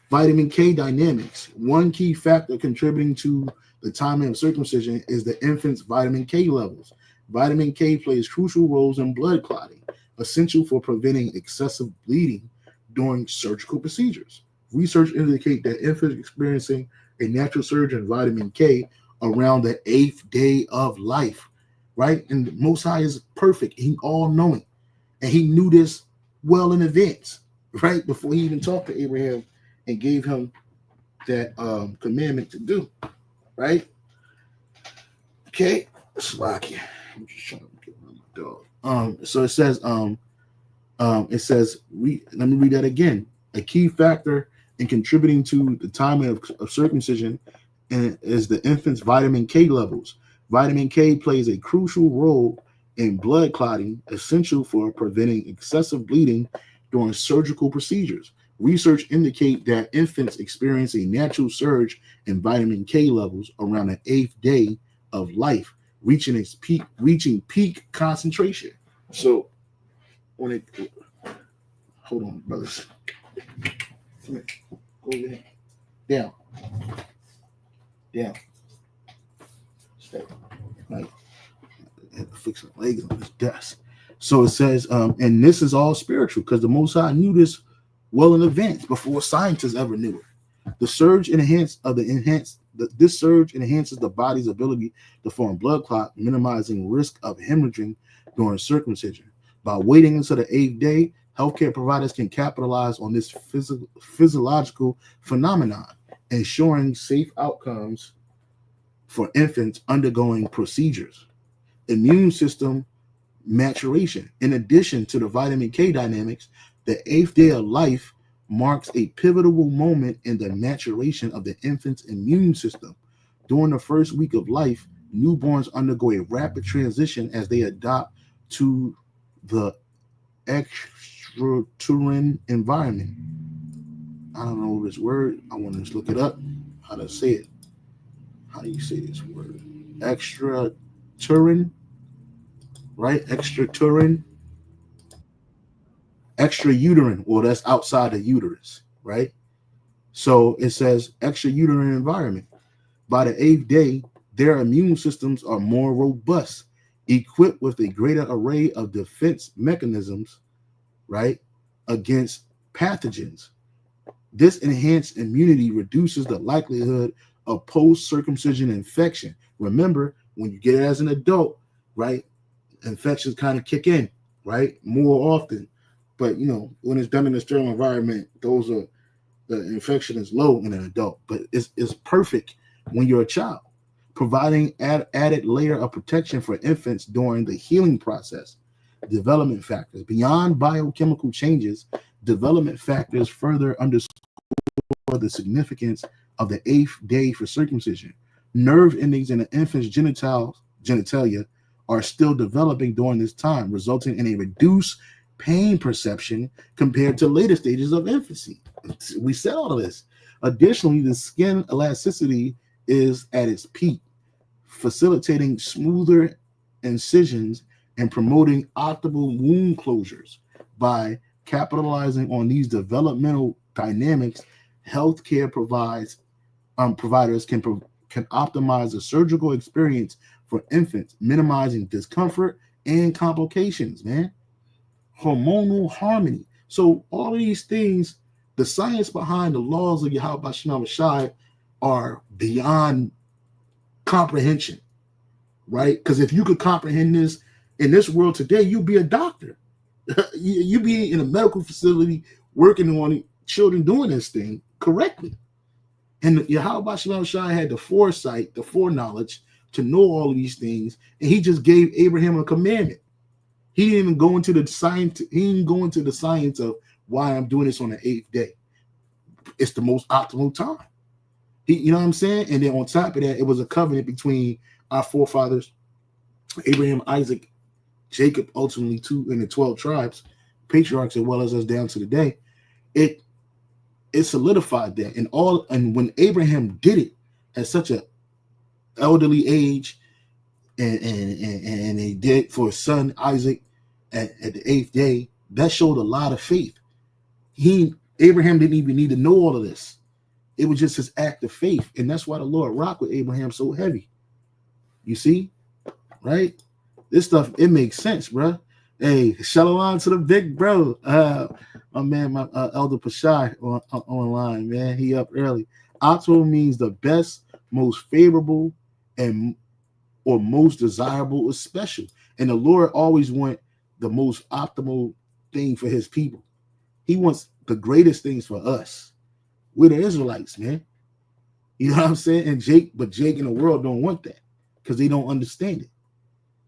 Vitamin K dynamics. One key factor contributing to the timing of circumcision is the infant's vitamin K levels. Vitamin K plays crucial roles in blood clotting, essential for preventing excessive bleeding during surgical procedures. Research indicates that infants experiencing a natural surge in vitamin K around the 8th day of life, right? And Most High is perfect. He all-knowing. And he knew this well in advance, right? Before he even talked to Abraham and gave him that commandment to do, right? Okay, Slovakia. I'm just trying to get my dog. So it says, let me read that again. A key factor in contributing to the timing of circumcision is the infant's vitamin K levels. Vitamin K plays a crucial role in blood clotting, essential for preventing excessive bleeding during surgical procedures. Research indicate that infants experience a natural surge in vitamin K levels around the 8th day of life, reaching peak concentration. So when it hold on, brothers. Come here. Go over there. Down. Down. Stay. Right. Fix my legs on this desk. So it says, and this is all spiritual because the Most High knew this well in advance before scientists ever knew it. This surge enhances the body's ability to form blood clot, minimizing risk of hemorrhaging during circumcision. By waiting until the 8th day, healthcare providers can capitalize on this physiological phenomenon, ensuring safe outcomes for infants undergoing procedures. Immune system maturation. In addition to the vitamin K dynamics, the 8th day of life marks a pivotal moment in the maturation of the infant's immune system. During the first week of life, newborns undergo a rapid transition as they adapt to the extrauterine environment. I don't know this word. I want to just look it up. How to say it. How do you say this word? Extrauterine, right? Extrauterine. Extrauterine. Well, that's outside the uterus, right? So it says extrauterine environment. By the 8th day, their immune systems are more robust, equipped with a greater array of defense mechanisms, right, against pathogens. This enhanced immunity reduces the likelihood of post-circumcision infection. Remember, when you get it as an adult, right, infections kind of kick in, right? More often. But when it's done in a sterile environment, the infection is low in an adult. But it's perfect when you're a child, providing added layer of protection for infants during the healing process. Development factors. Beyond biochemical changes, development factors further underscore the significance of the 8th day for circumcision. Nerve endings in the infant's genitalia are still developing during this time, resulting in a reduced pain perception compared to later stages of infancy. We said all of this. Additionally, the skin elasticity is at its peak, facilitating smoother incisions and promoting optimal wound closures. By capitalizing on these developmental dynamics, healthcare providers can optimize the surgical experience for infants, minimizing discomfort and complications, man. Hormonal harmony. So all of these things, the science behind the laws of YAHAWADAH are beyond comprehension, right? Because if you could comprehend this in this world today, you'd be a doctor. You'd be in a medical facility working on children doing this thing correctly. And YAHAWADAH had the foresight, the foreknowledge to know all of these things, and he just gave Abraham a commandment. He didn't even go into the science. He didn't go into the science of why I'm doing this on the 8th day. It's the most optimal time. You know what I'm saying? And then on top of that, it was a covenant between our forefathers, Abraham, Isaac, Jacob, ultimately two in the 12 tribes, patriarchs, as well as us down to the day. It solidified that. And when Abraham did it at such an elderly age, and he did for his son Isaac at the 8th day, that showed a lot of faith. Abraham didn't even need to know all of this. It was just his act of faith, and that's why the Lord rocked with Abraham so heavy. You see, right? This stuff, it makes sense, bro. Hey, shalom to the big bro. My man, my elder Pashai online, man. He up early. Optimal means the best, most favorable, or most desirable or special. And the Lord always wants the most optimal thing for his people. He wants the greatest things for us. We're the Israelites, man. You know what I'm saying? And Jake and the world don't want that because they don't understand it.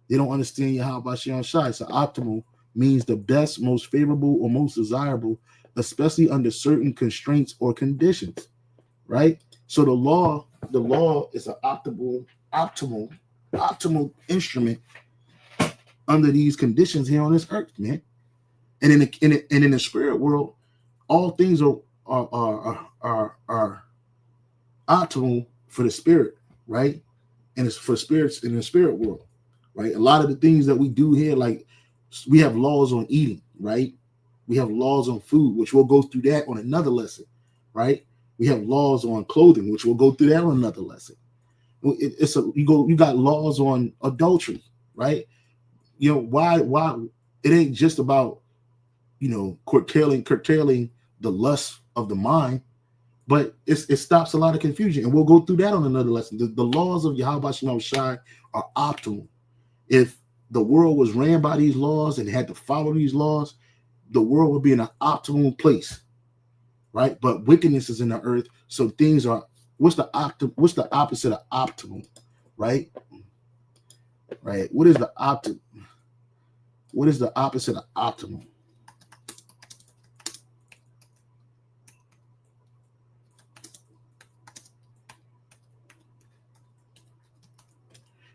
They don't understand YAHAWADAH. So optimal means the best, most favorable, or most desirable, especially under certain constraints or conditions, right? So the law is an optimal instrument under these conditions here on this earth, man. And in the spirit world, all things are optimal for the spirit, right? And it's for spirits in the spirit world, right? A lot of the things that we do here, like we have laws on eating, right? We have laws on food, which we'll go through that on another lesson, right? We have laws on clothing, which we'll go through that on another lesson. You got laws on adultery, right? You know, why it ain't just about, curtailing the lust of the mind, but it stops a lot of confusion, and we'll go through that on another lesson. The laws of YAHAWADAH are optimal. If the world was ran by these laws and had to follow these laws, the world would be in an optimal place, right? But wickedness is in the earth, so things are. What's the opposite of optimal, right? Right. What is the opposite of optimal?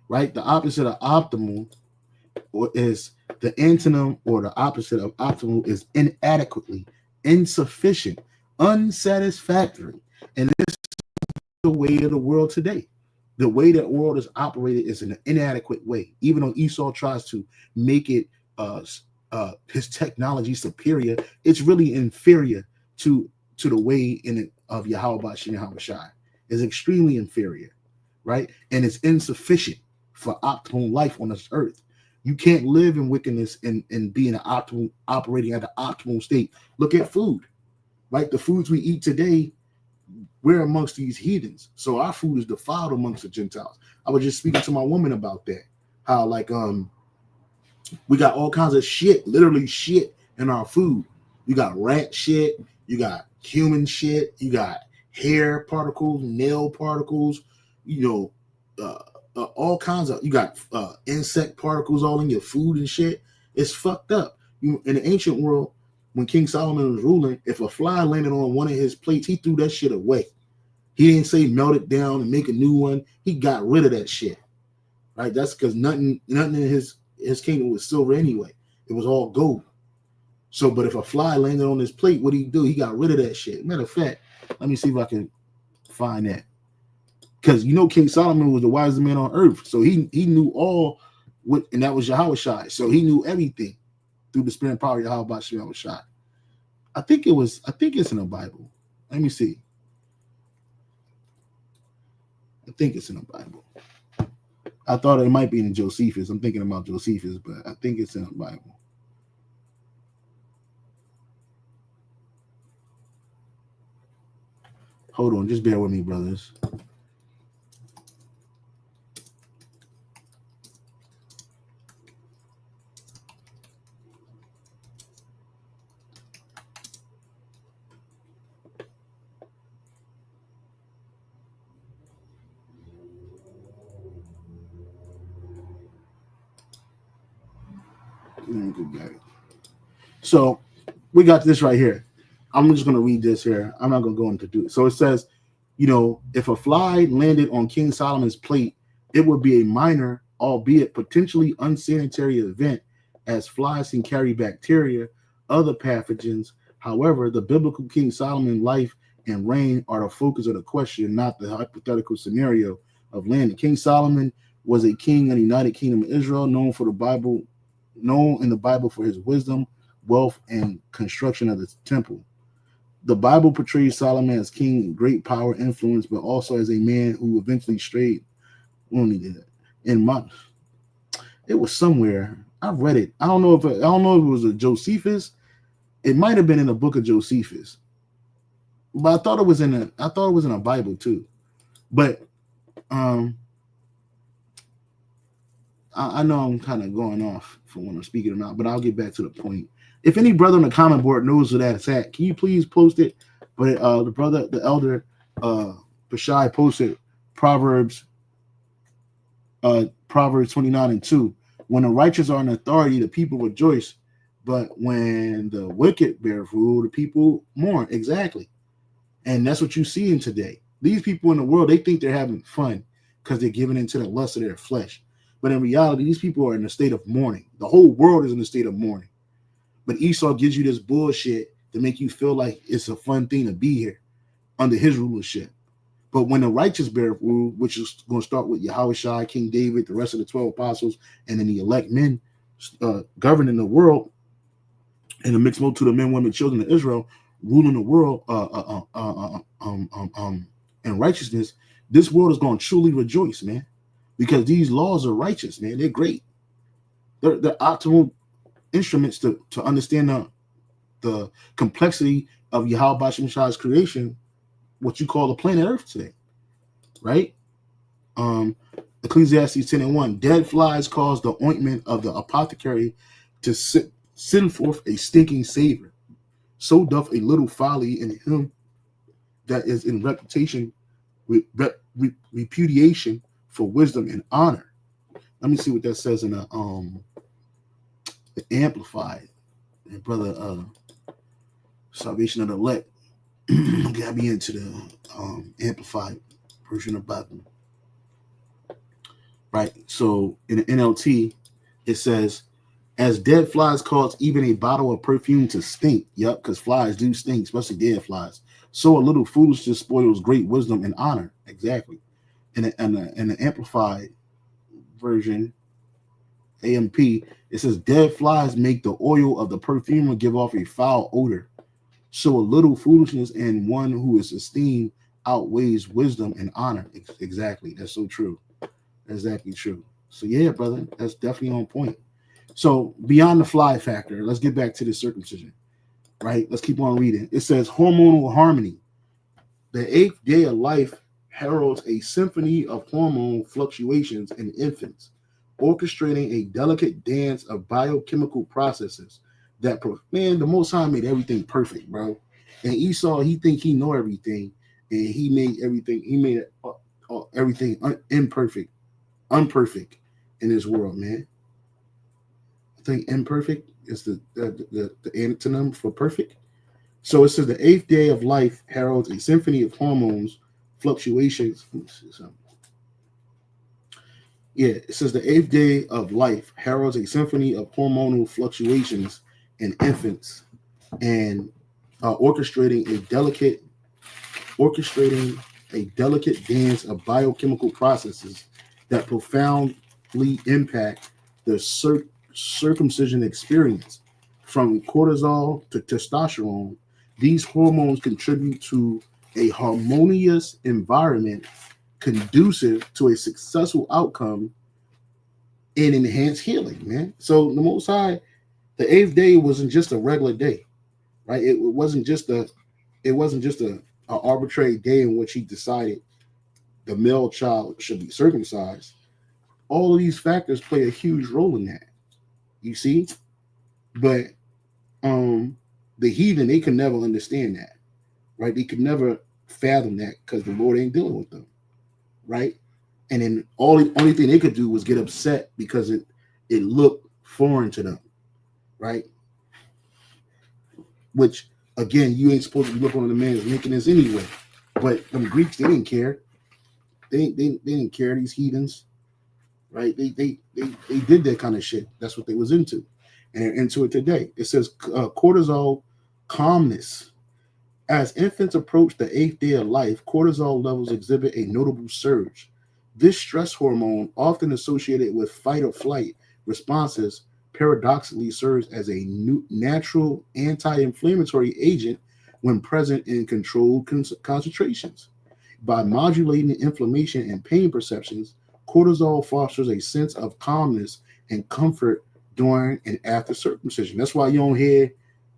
Right? The opposite of optimal is the antonym, or the opposite of optimal is inadequately, insufficient, unsatisfactory. And this is the way of the world today. The way that world is operated is in an inadequate way. Even though Esau tries to make it his technology superior, it's really inferior to the way of YAHAWADAH. It's extremely inferior, right? And it's insufficient for optimal life on this earth. You can't live in wickedness and be in an operating at the optimal state. Look at food, right? The foods we eat today, we're amongst these heathens. So our food is defiled amongst the Gentiles. I was just speaking to my woman about that. How We got all kinds of shit, literally shit in our food. You got rat shit, you got human shit, you got hair particles, nail particles, all kinds of, you got insect particles all in your food and shit. It's fucked up. In the ancient world, when King Solomon was ruling, if a fly landed on one of his plates, he threw that shit away. He didn't say melt it down and make a new one. He got rid of that shit. Right? That's because nothing in his kingdom was silver anyway. It was all gold. So, but if a fly landed on his plate, what did he do? He got rid of that shit. Matter of fact, let me see if I can find that. Because King Solomon was the wisest man on earth. So he knew all what, and that was Yahawashi. So he knew everything through the spirit and power of Yahawashi. I think it's in the Bible. Let me see. I think it's in the Bible. I thought it might be in Josephus. I'm thinking about Josephus, but I think it's in the Bible. Hold on, just bear with me, brothers. So we got this right here. I'm just going to read this here. I'm not going to go into it. So it says, if a fly landed on King Solomon's plate, it would be a minor, albeit potentially unsanitary event, as flies can carry bacteria, other pathogens. However, the biblical King Solomon's life and reign are the focus of the question, not the hypothetical scenario of landing. King Solomon was a king in the United Kingdom of Israel, known in the Bible for his wisdom, wealth, and construction of the temple. The Bible portrays Solomon as king, great power, influence, but also as a man who eventually strayed. It was somewhere. I read it. I don't know if it was a Josephus. It might have been in the book of Josephus, but I thought it was in a Bible too. But I know I'm kind of going off from when I'm speaking about, but I'll get back to the point. If any brother on the comment board knows where that's at, can you please post it? But the elder Pashai posted Proverbs 29:2. When the righteous are in authority, the people rejoice, but when the wicked bear rule, the people mourn. Exactly. And that's what you're seeing today. These people in the world, they think they're having fun because they're giving into the lust of their flesh. But in reality, these people are in a state of mourning. The whole world is in a state of mourning. But Esau gives you this bullshit to make you feel like it's a fun thing to be here under his rulership. But when the righteous bear rule, which is going to start with Yahawashi, King David, the rest of the 12 apostles, and then the elect men governing the world, and the mixed multitude of men, women, children of Israel ruling the world in righteousness, this world is going to truly rejoice, man, because these laws are righteous, man. They're great. They're optimal instruments to understand the complexity of Yahweh Shemashai's creation, what you call the planet Earth today, right? Ecclesiastes 10:1, dead flies cause the ointment of the apothecary to send forth a stinking savor. So doth a little folly in him that is in reputation with repudiation for wisdom and honor. Let me see what that says in the Amplified. And brother, Salvation of the Elect got me into the Amplified version of the Bible. Right. So in the NLT, it says, as dead flies cause even a bottle of perfume to stink. Yep, because flies do stink, especially dead flies. So a little foolishness spoils great wisdom and honor. Exactly. In the Amplified version, AMP, it says dead flies make the oil of the perfumer give off a foul odor. So a little foolishness and one who is esteemed outweighs wisdom and honor. Exactly. That's so true. Exactly true. So yeah, brother, that's definitely on point. So beyond the fly factor, let's get back to the circumcision, right? Let's keep on reading. It says hormonal harmony. The 8th day of life heralds a symphony of hormone fluctuations in infants. orchestrating a delicate dance of biochemical processes that, man, the Most High made everything perfect, bro. And Esau, he think he know everything, and he made everything imperfect, unperfect in this world, man. I think imperfect is the antonym for perfect. So it says the 8th day of life heralds a symphony of hormones, fluctuations. Yeah, it says the 8th day of life heralds a symphony of hormonal fluctuations in infants, and orchestrating a delicate dance of biochemical processes that profoundly impact the circumcision experience. From cortisol to testosterone, these hormones contribute to a harmonious environment conducive to a successful outcome and enhanced healing, man. So the Most High, the 8th day wasn't just a regular day, right? It wasn't just a arbitrary day in which he decided the male child should be circumcised. All of these factors play a huge role in that, you see. But the heathen, they could never understand that, right? They could never fathom that because the Lord ain't dealing with them, right? And then the only thing they could do was get upset because it looked foreign to them, right? Which, again, you ain't supposed to be looking on the man's nakedness anyway. But them Greeks, they didn't care. They didn't care, these heathens, right? They did that kind of shit. That's what they was into. And they're into it today. It says cortisol calmness. As infants approach the 8th day of life, cortisol levels exhibit a notable surge. This stress hormone, often associated with fight or flight responses, paradoxically serves as a natural anti-inflammatory agent when present in controlled concentrations. By modulating inflammation and pain perceptions, cortisol fosters a sense of calmness and comfort during and after circumcision. That's why you don't hear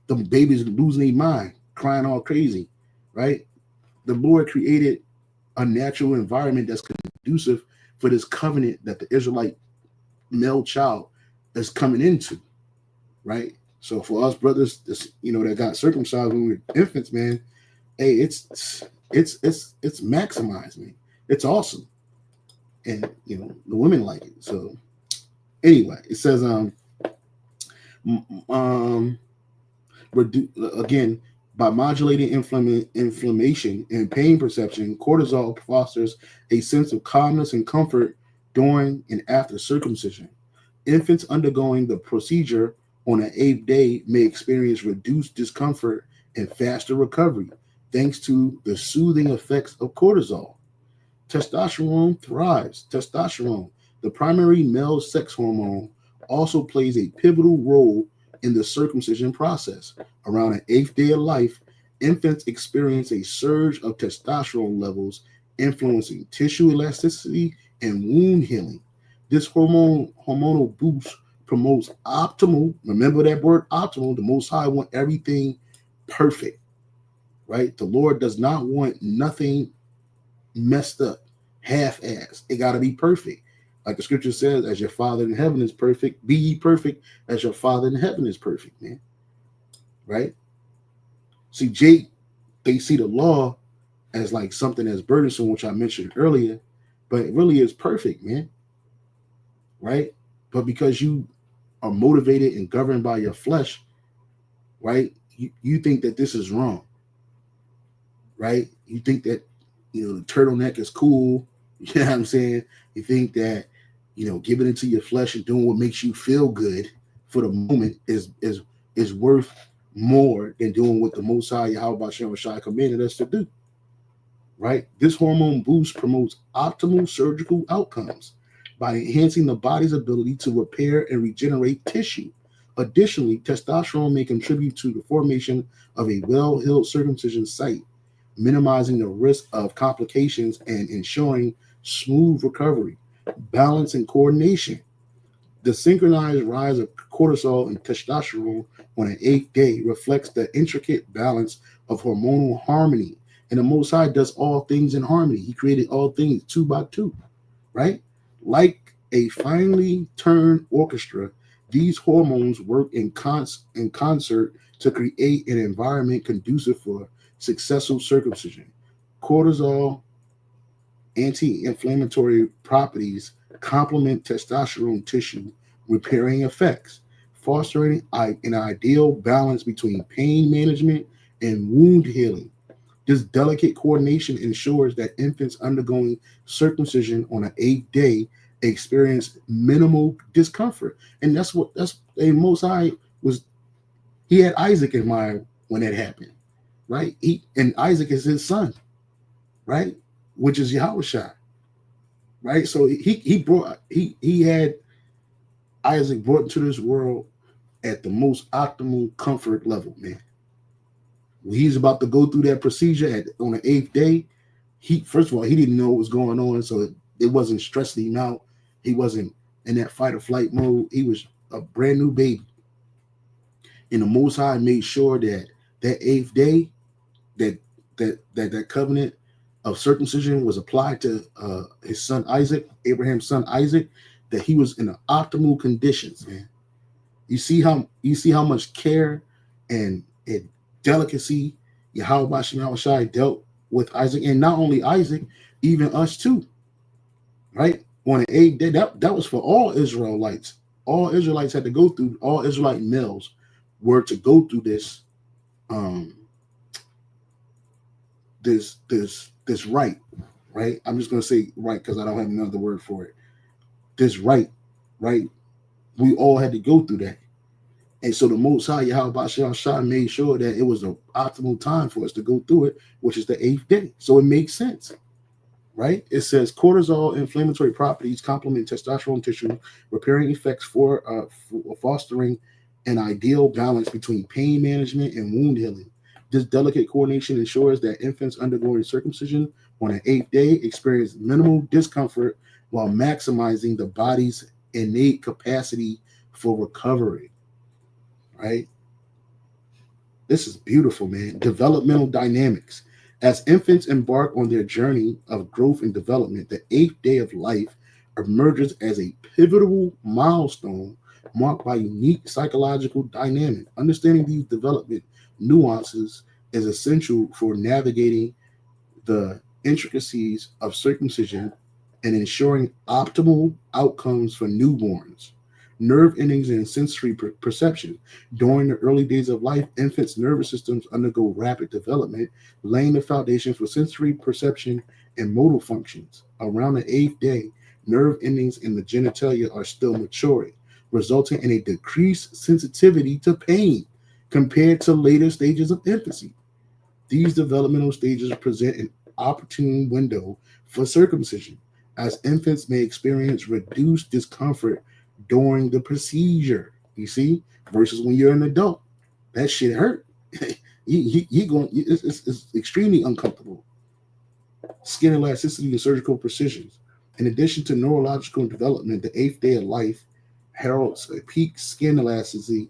the babies losing their mind, crying all crazy, right? The Lord created a natural environment that's conducive for this covenant that the Israelite male child is coming into, right? So for us brothers, that got circumcised when we were infants, man, hey, it's maximized, man. It's awesome, and the women like it. So anyway, it says again, by modulating inflammation and pain perception, cortisol fosters a sense of calmness and comfort during and after circumcision. Infants undergoing the procedure on the 8th day may experience reduced discomfort and faster recovery, thanks to the soothing effects of cortisol. Testosterone thrives. Testosterone, the primary male sex hormone, also plays a pivotal role in the circumcision process. Around the 8th day of life, infants experience a surge of testosterone levels, influencing tissue elasticity and wound healing. This hormonal boost promotes optimal, remember that word optimal, the Most High want everything perfect, right? The Lord does not want nothing messed up, half-assed. It got to be perfect. Like the scripture says, as your Father in heaven is perfect, be ye perfect as your Father in heaven is perfect, man. Right? See, Jake, they see the law as like something that's burdensome, which I mentioned earlier, but it really is perfect, man. Right? But because you are motivated and governed by your flesh, right, you think that this is wrong. Right? You think that, the turtleneck is cool. You know what I'm saying? You think that, giving into your flesh and doing what makes you feel good for the moment is worth more than doing what the Most High YAHAWADAH commanded us to do. Right? This hormone boost promotes optimal surgical outcomes by enhancing the body's ability to repair and regenerate tissue. Additionally, testosterone may contribute to the formation of a well-healed circumcision site, minimizing the risk of complications and ensuring smooth recovery, balance, and coordination. The synchronized rise of cortisol and testosterone on an 8th day reflects the intricate balance of hormonal harmony. And the Most High does all things in harmony. He created all things 2 by 2, right? Like a finely tuned orchestra, these hormones work in concert to create an environment conducive for successful circumcision. Cortisol, anti-inflammatory properties complement testosterone tissue repairing effects, fostering an ideal balance between pain management and wound healing. This delicate coordination ensures that infants undergoing circumcision on the 8th day experience minimal discomfort. And that's the Most High was. He had Isaac in mind when that happened, right? And Isaac is his son, right? Which is Yahawadah, right? So he had Isaac brought into this world at the most optimal comfort level, man. When he's about to go through that procedure on the 8th day, first of all, he didn't know what was going on, so it wasn't stressing him out. He wasn't in that fight or flight mode. He was a brand new baby. And the Most High made sure that 8th day, that covenant of circumcision was applied to his son Isaac, Abraham's son Isaac, that he was in the optimal conditions, man. You see how much care and delicacy Yahawah dealt with Isaac, and not only Isaac, even us too, right? On the 8th day, that was for all Israelites. All Israelites had to go through. All Israelite males were to go through this rite, right? I'm just going to say right because I don't have another word for it. This rite, right? We all had to go through that. And so the Most High Yahawah made sure that it was the optimal time for us to go through it, which is the 8th day. So it makes sense, right? It says cortisol inflammatory properties complement testosterone tissue, repairing effects for fostering an ideal balance between pain management and wound healing. This delicate coordination ensures that infants undergoing circumcision on the 8th day experience minimal discomfort while maximizing the body's innate capacity for recovery. Right? This is beautiful, man. Developmental dynamics. As infants embark on their journey of growth and development, the 8th day of life emerges as a pivotal milestone marked by unique psychological dynamic. Understanding these development nuances is essential for navigating the intricacies of circumcision and ensuring optimal outcomes for newborns. Nerve endings and sensory perception. During the early days of life, infants' nervous systems undergo rapid development, laying the foundation for sensory perception and motor functions. Around the 8th day, nerve endings in the genitalia are still maturing, resulting in a decreased sensitivity to pain compared to later stages of infancy. These developmental stages present an opportune window for circumcision, as infants may experience reduced discomfort during the procedure. You see, versus when you're an adult, that shit hurt. It's extremely uncomfortable. Skin elasticity and surgical precision. In addition to neurological development, the 8th day of life heralds a peak skin elasticity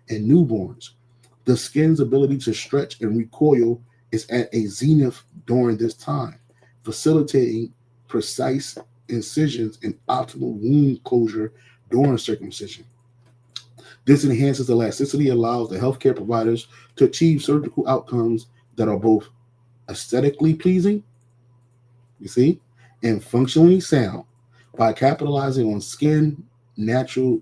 in newborns. The skin's ability to stretch and recoil is at a zenith during this time, facilitating precise incisions and optimal wound closure during circumcision. This enhances elasticity, allows the healthcare providers to achieve surgical outcomes that are both aesthetically pleasing, you see, and functionally sound. By capitalizing on the skin's natural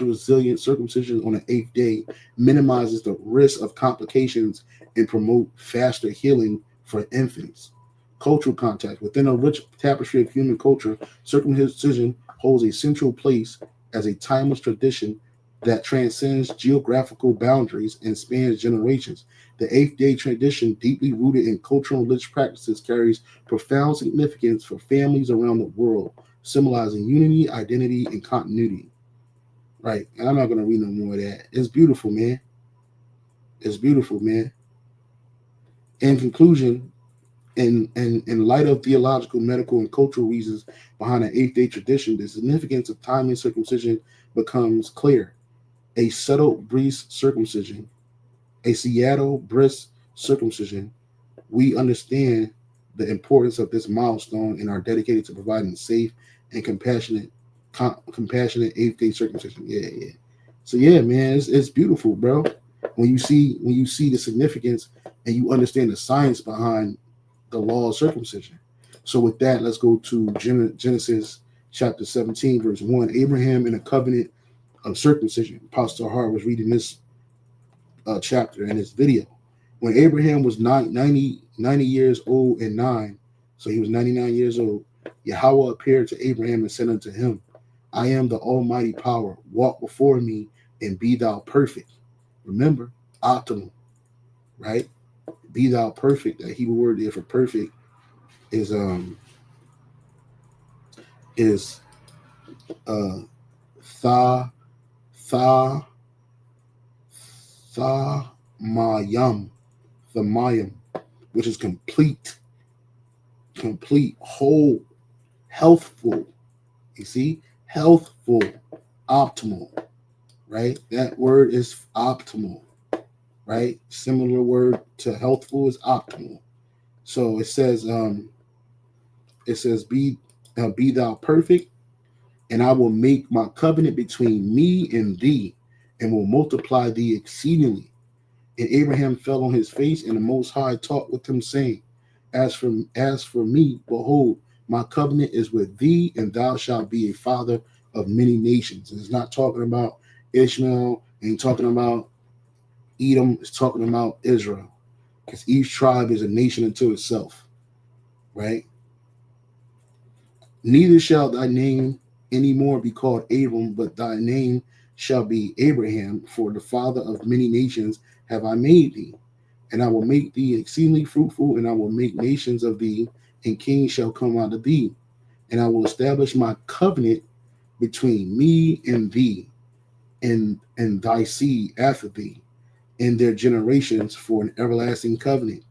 resilient, circumcision on the 8th day minimizes the risk of complications and promote faster healing for infants. Cultural context. Within a rich tapestry of human culture, circumcision holds a central place as a timeless tradition that transcends geographical boundaries and spans generations. The 8th day tradition, deeply rooted in cultural and religious practices, carries profound significance for families around the world, symbolizing unity, identity, and continuity. Right. And I'm not going to read no more of that. It's beautiful, man. It's beautiful, man. In conclusion, in light of theological, medical, and cultural reasons behind the 8th day tradition, the significance of timely circumcision becomes clear. A Seattle breast circumcision, we understand the importance of this milestone and are dedicated to providing safe and compassionate eighth day circumcision. Yeah. So yeah, man, it's beautiful, bro. When you see the significance and you understand the science behind the law of circumcision. So with that, let's go to Genesis chapter 17, verse 1. Abraham in a covenant of circumcision. Pastor Hart was reading this chapter in his video. When Abraham was 90 years old and 9, so he was 99 years old, Yahweh appeared to Abraham and said unto him, I am the almighty power. Walk before me and be thou perfect. Remember, optimal, right? Be thou perfect. That Hebrew word there for perfect is thamayam, which is complete, whole, healthful. You see, healthful, optimal, right? That word is optimal, right? Similar word to healthful is optimal. So it says be thou perfect, and I will make my covenant between me and thee, and will multiply thee exceedingly. And Abraham fell on his face, and the Most High talked with him, saying, As for me, behold, my covenant is with thee, and thou shalt be a father of many nations. And it's not talking about Ishmael, ain't talking about Edom, it's talking about Israel, because each tribe is a nation unto itself, right? Neither shall thy name any more be called Abram, but thy name shall be Abraham, for the father of many nations have I made thee. And I will make thee exceedingly fruitful, and I will make nations of thee, and kings shall come out of thee. And I will establish my covenant between me and thee, and thy seed after thee, in their generations, for an everlasting covenant,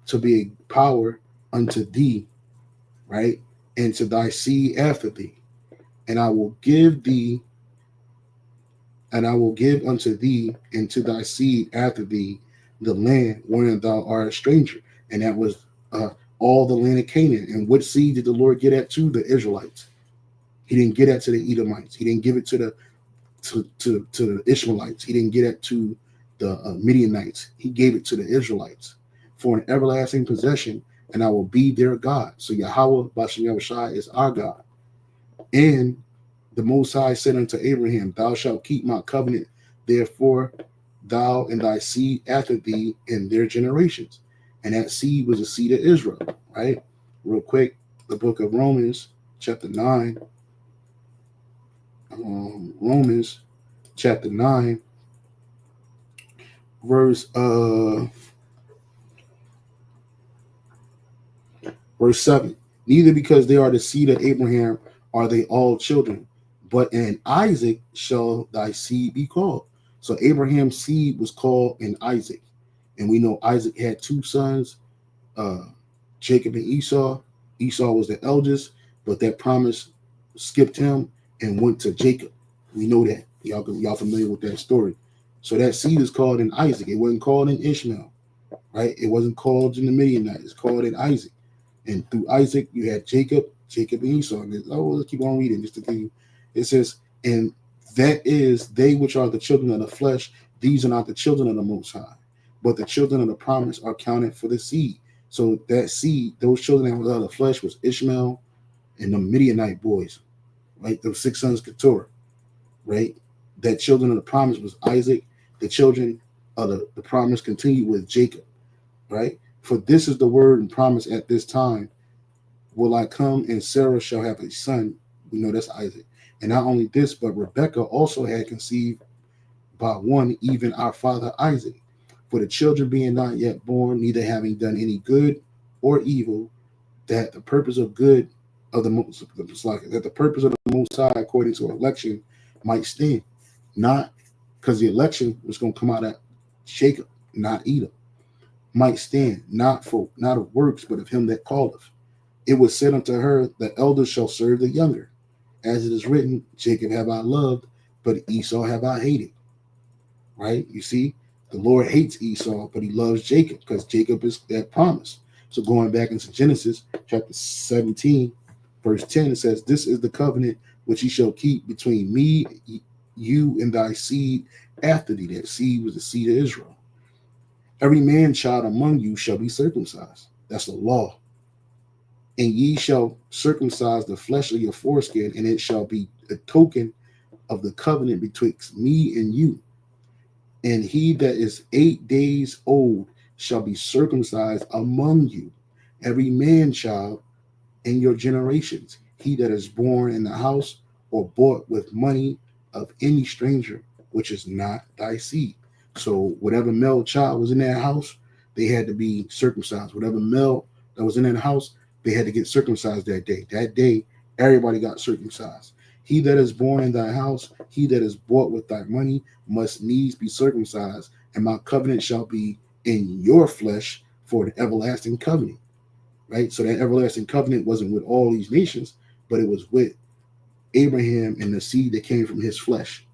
to be a power unto thee, right? And to thy seed after thee. And I will give unto thee and to thy seed after thee the land wherein thou art a stranger. And that was all the land of Canaan. And what seed did the Lord get at to? The Israelites. He didn't get at to the Edomites. He didn't give it to the Ishmaelites. He didn't get it to the Midianites. He gave it to the Israelites for an everlasting possession, and I will be their God. So Yahweh Bashem Yahushai is our God. And the Most High said unto Abraham, Thou shalt keep my covenant, therefore thou and thy seed after thee in their generations. And that seed was the seed of Israel, right? Real quick, the book of Romans, chapter 9. Romans, chapter 9, verse 7. Neither because they are the seed of Abraham are they all children, but in Isaac shall thy seed be called. So Abraham's seed was called in Isaac. And we know Isaac had two sons, Jacob and Esau. Esau was the eldest, but that promise skipped him and went to Jacob. We know that. Y'all familiar with that story. So that seed is called in Isaac. It wasn't called in Ishmael, right? It wasn't called in the Midianites. It's called in Isaac. And through Isaac, you had Jacob and Esau. And let's keep on reading just to give you. It says, and that is they which are the children of the flesh. These are not the children of the Most High, but the children of the promise are counted for the seed. So that seed, those children that were of the flesh was Ishmael and the Midianite boys, right? Those 6 sons of Keturah, right? That children of the promise was Isaac. The children of the promise continued with Jacob, right? For this is the word and promise at this time. Will I come and Sarah shall have a son? We know that's Isaac. And not only this, but Rebekah also had conceived by one, even our father Isaac. For the children being not yet born, neither having done any good or evil, that the purpose of good of the most, that the purpose of the Most High according to election might stand. Not because the election was going to come out of Jacob, not Edom. Might stand, not of works, but of him that calleth. It was said unto her, the elder shall serve the younger. As it is written, Jacob have I loved, but Esau have I hated. Right? You see, the Lord hates Esau, but he loves Jacob because Jacob is that promise. So going back into Genesis chapter 17, Verse 10, it says, "This is the covenant which ye shall keep between me, you, and thy seed after thee." That seed was the seed of Israel. "Every man child among you shall be circumcised." That's the law. "And ye shall circumcise the flesh of your foreskin, and it shall be a token of the covenant betwixt me and you. And he that is 8 days old shall be circumcised among you, every man child in your generations, he that is born in the house or bought with money of any stranger, which is not thy seed." So whatever male child was in that house, they had to be circumcised. Whatever male that was in that house, they had to get circumcised that day. That day, everybody got circumcised. "He that is born in thy house, he that is bought with thy money, must needs be circumcised, and my covenant shall be in your flesh for an everlasting covenant." Right? So that everlasting covenant wasn't with all these nations, but it was with Abraham and the seed that came from his flesh.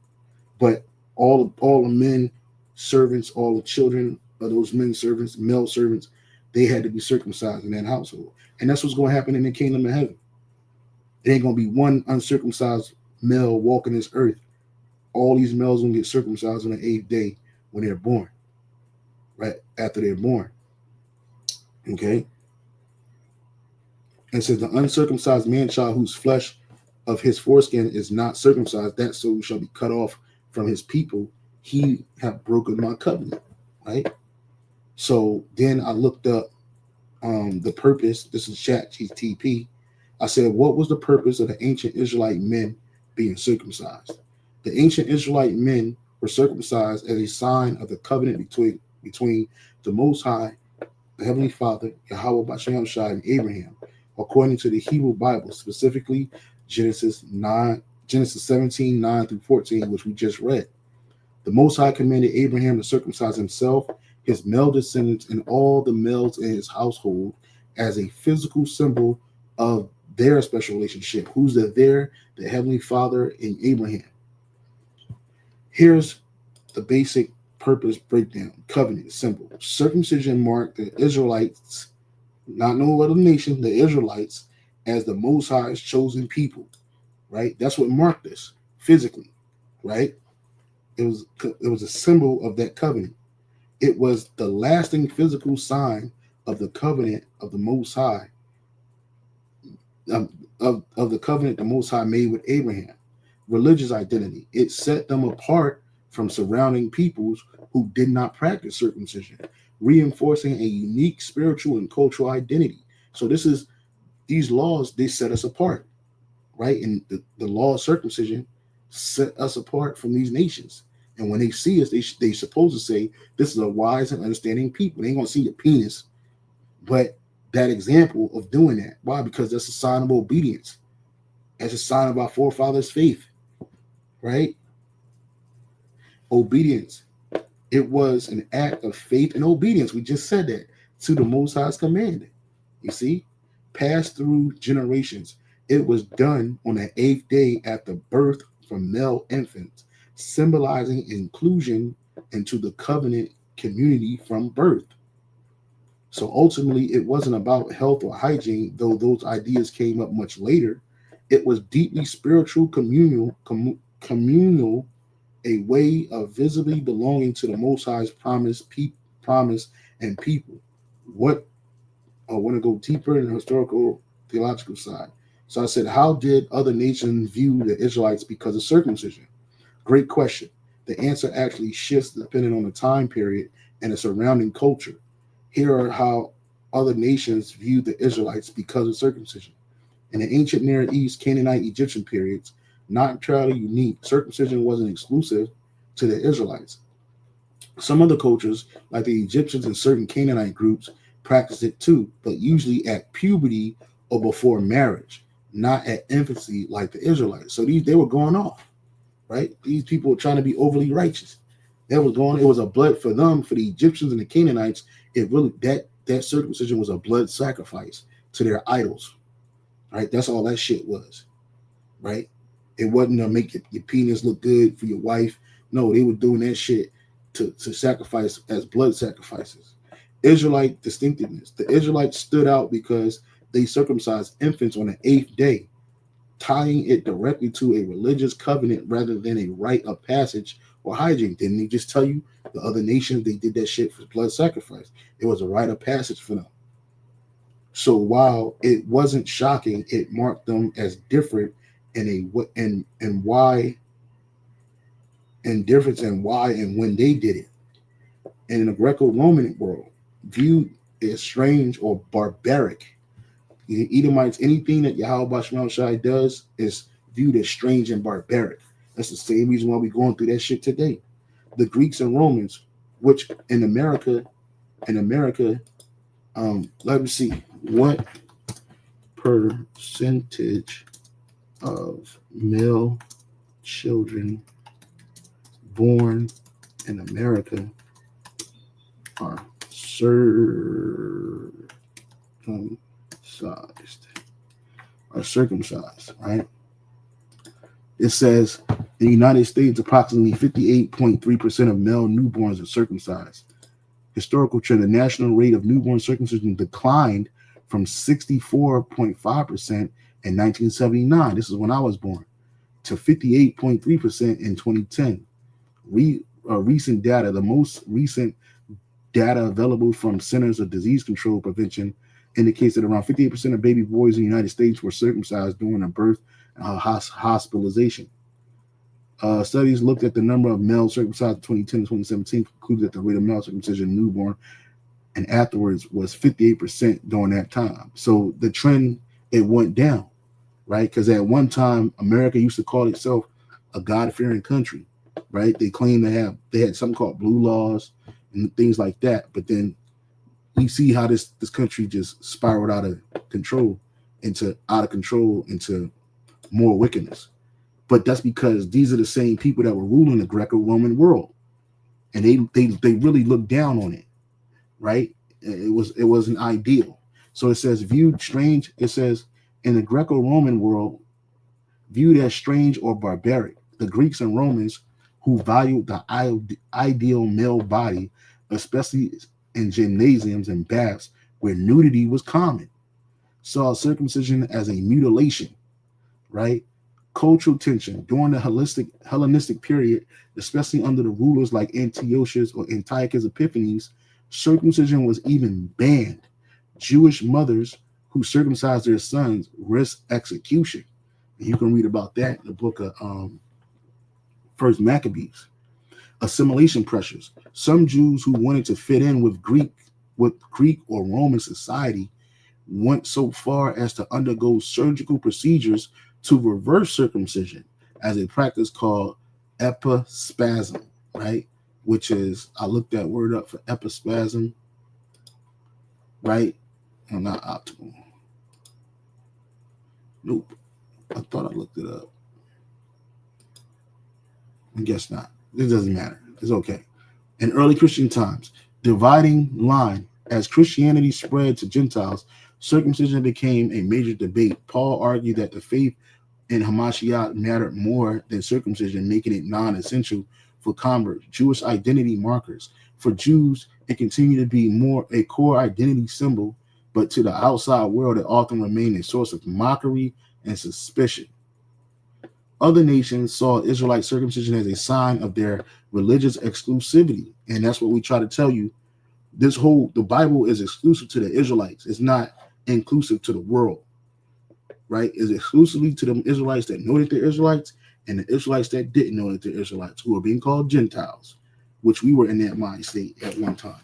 But all the men servants, all the children of those men servants, male servants, they had to be circumcised in that household. And that's what's going to happen in the kingdom of heaven. It ain't going to be one uncircumcised male walking this earth. All these males going to get circumcised on the 8th day when they're born, right after they're born. Okay? And it says, "The uncircumcised man child whose flesh of his foreskin is not circumcised, that soul shall be cut off from his people. He have broken my covenant." Right? So then I looked up the purpose. This is ChatGPT. I said, what was the purpose of the ancient Israelite men being circumcised? The ancient Israelite men were circumcised as a sign of the covenant between the Most High, the Heavenly Father, YAHAWADAH, and Abraham, according to the Hebrew Bible, specifically Genesis 17, 9 through 14, which we just read. The Most High commanded Abraham to circumcise himself, his male descendants, and all the males in his household as a physical symbol of their special relationship. Who's there? The Heavenly Father and Abraham. Here's the basic purpose breakdown. Covenant symbol. Circumcision marked the Israelites, not no other nation, the Israelites, as the Most High's chosen people. Right? That's what marked this physically. Right? It was a symbol of that covenant. It was the lasting physical sign of the covenant of the Most High, of the covenant the Most High made with Abraham. Religious identity. It set them apart from surrounding peoples who did not practice circumcision, reinforcing a unique spiritual and cultural identity. So these laws, they set us apart, right? And the law of circumcision set us apart from these nations. And when they see us, they supposed to say, this is a wise and understanding people. They ain't gonna see your penis, but that example of doing that. Why? Because that's a sign of obedience. That's a sign of our forefathers' faith, right? Obedience. It was an act of faith and obedience. We just said that, to the Most High's command. You see, passed through generations. It was done on the 8th day after birth from male infants, symbolizing inclusion into the covenant community from birth. So ultimately, it wasn't about health or hygiene, though those ideas came up much later. It was deeply spiritual, communal, a way of visibly belonging to the Most High's promise and people. What I want to go deeper in the historical theological side. So I said, how did other nations view the Israelites because of circumcision? Great question. The answer actually shifts depending on the time period and the surrounding culture. Here are how other nations viewed the Israelites because of circumcision. In the ancient Near East, Canaanite, Egyptian periods, not entirely unique, circumcision wasn't exclusive to the Israelites. Some other cultures, like the Egyptians and certain Canaanite groups, practiced it too, but usually at puberty or before marriage, not at infancy like the Israelites. So they were going off, right? These people were trying to be overly righteous. It was a blood for them, for the Egyptians and the Canaanites. It really, that circumcision was a blood sacrifice to their idols, right? That's all that shit was, right? It wasn't to make your penis look good for your wife. No, they were doing that shit to sacrifice as blood sacrifices. Israelite distinctiveness. The Israelites stood out because they circumcised infants on the 8th day, tying it directly to a religious covenant rather than a rite of passage or hygiene. Didn't they just tell you the other nations, they did that shit for blood sacrifice? It was a rite of passage for them. So while it wasn't shocking, it marked them as different in why and difference in why and when they did it. And in the Greco-Roman world, viewed as strange or barbaric. The Edomites, anything that YAHAWADAH does is viewed as strange and barbaric. That's the same reason why we're going through that shit today. The Greeks and Romans, which in America, let me see, what percentage of male children born in America are circumcised, right? It says in the United States, approximately 58.3% of male newborns are circumcised. Historical trend, the national rate of newborn circumcision declined from 64.5% in 1979, this is when I was born, to 58.3% in 2010. Recent data, the most recent data available from Centers of Disease Control Prevention, indicates that around 58% of baby boys in the United States were circumcised during a birth and hospitalization. Studies looked at the number of males circumcised in 2010 and 2017, concluded that the rate of male circumcision newborn and afterwards was 58% during that time. So the trend, it went down, right? Because at one time, America used to call itself a God-fearing country, right? They claimed they had something called blue laws and things like that. But then you see how this country just spiraled out of control into more wickedness. But that's because these are the same people that were ruling the Greco-Roman world, and they really looked down on it, right? It wasn't ideal. So it says viewed strange. It says in the Greco-Roman world, viewed as strange or barbaric. The Greeks and Romans, who valued the ideal male body, especially in gymnasiums and baths where nudity was common, saw circumcision as a mutilation, right? Cultural tension during the Hellenistic period, especially under the rulers like Antiochus or Antiochus Epiphanes, circumcision was even banned. Jewish mothers who circumcised their sons risked execution. And you can read about that in the book of First Maccabees. Assimilation pressures. Some Jews who wanted to fit in with Greek or Roman society went so far as to undergo surgical procedures to reverse circumcision as a practice called epispasm, right? Which is, I looked that word up for epispasm, right? And not optimal. Nope. I thought I looked it up. I guess not. It doesn't matter. It's okay. In early Christian times, dividing line. As Christianity spread to Gentiles, circumcision became a major debate. Paul argued that the faith in Hamashiach mattered more than circumcision, making it non-essential for converts. Jewish identity markers. For Jews, it continued to be more a core identity symbol, but to the outside world, it often remained a source of mockery and suspicion. Other nations saw Israelite circumcision as a sign of their religious exclusivity, and that's what we try to tell you. The Bible is exclusive to the Israelites. It's not inclusive to the world, right? It's exclusively to the Israelites that know that they're Israelites and the Israelites that didn't know that they're Israelites, who are being called Gentiles, which we were in that mind state at one time,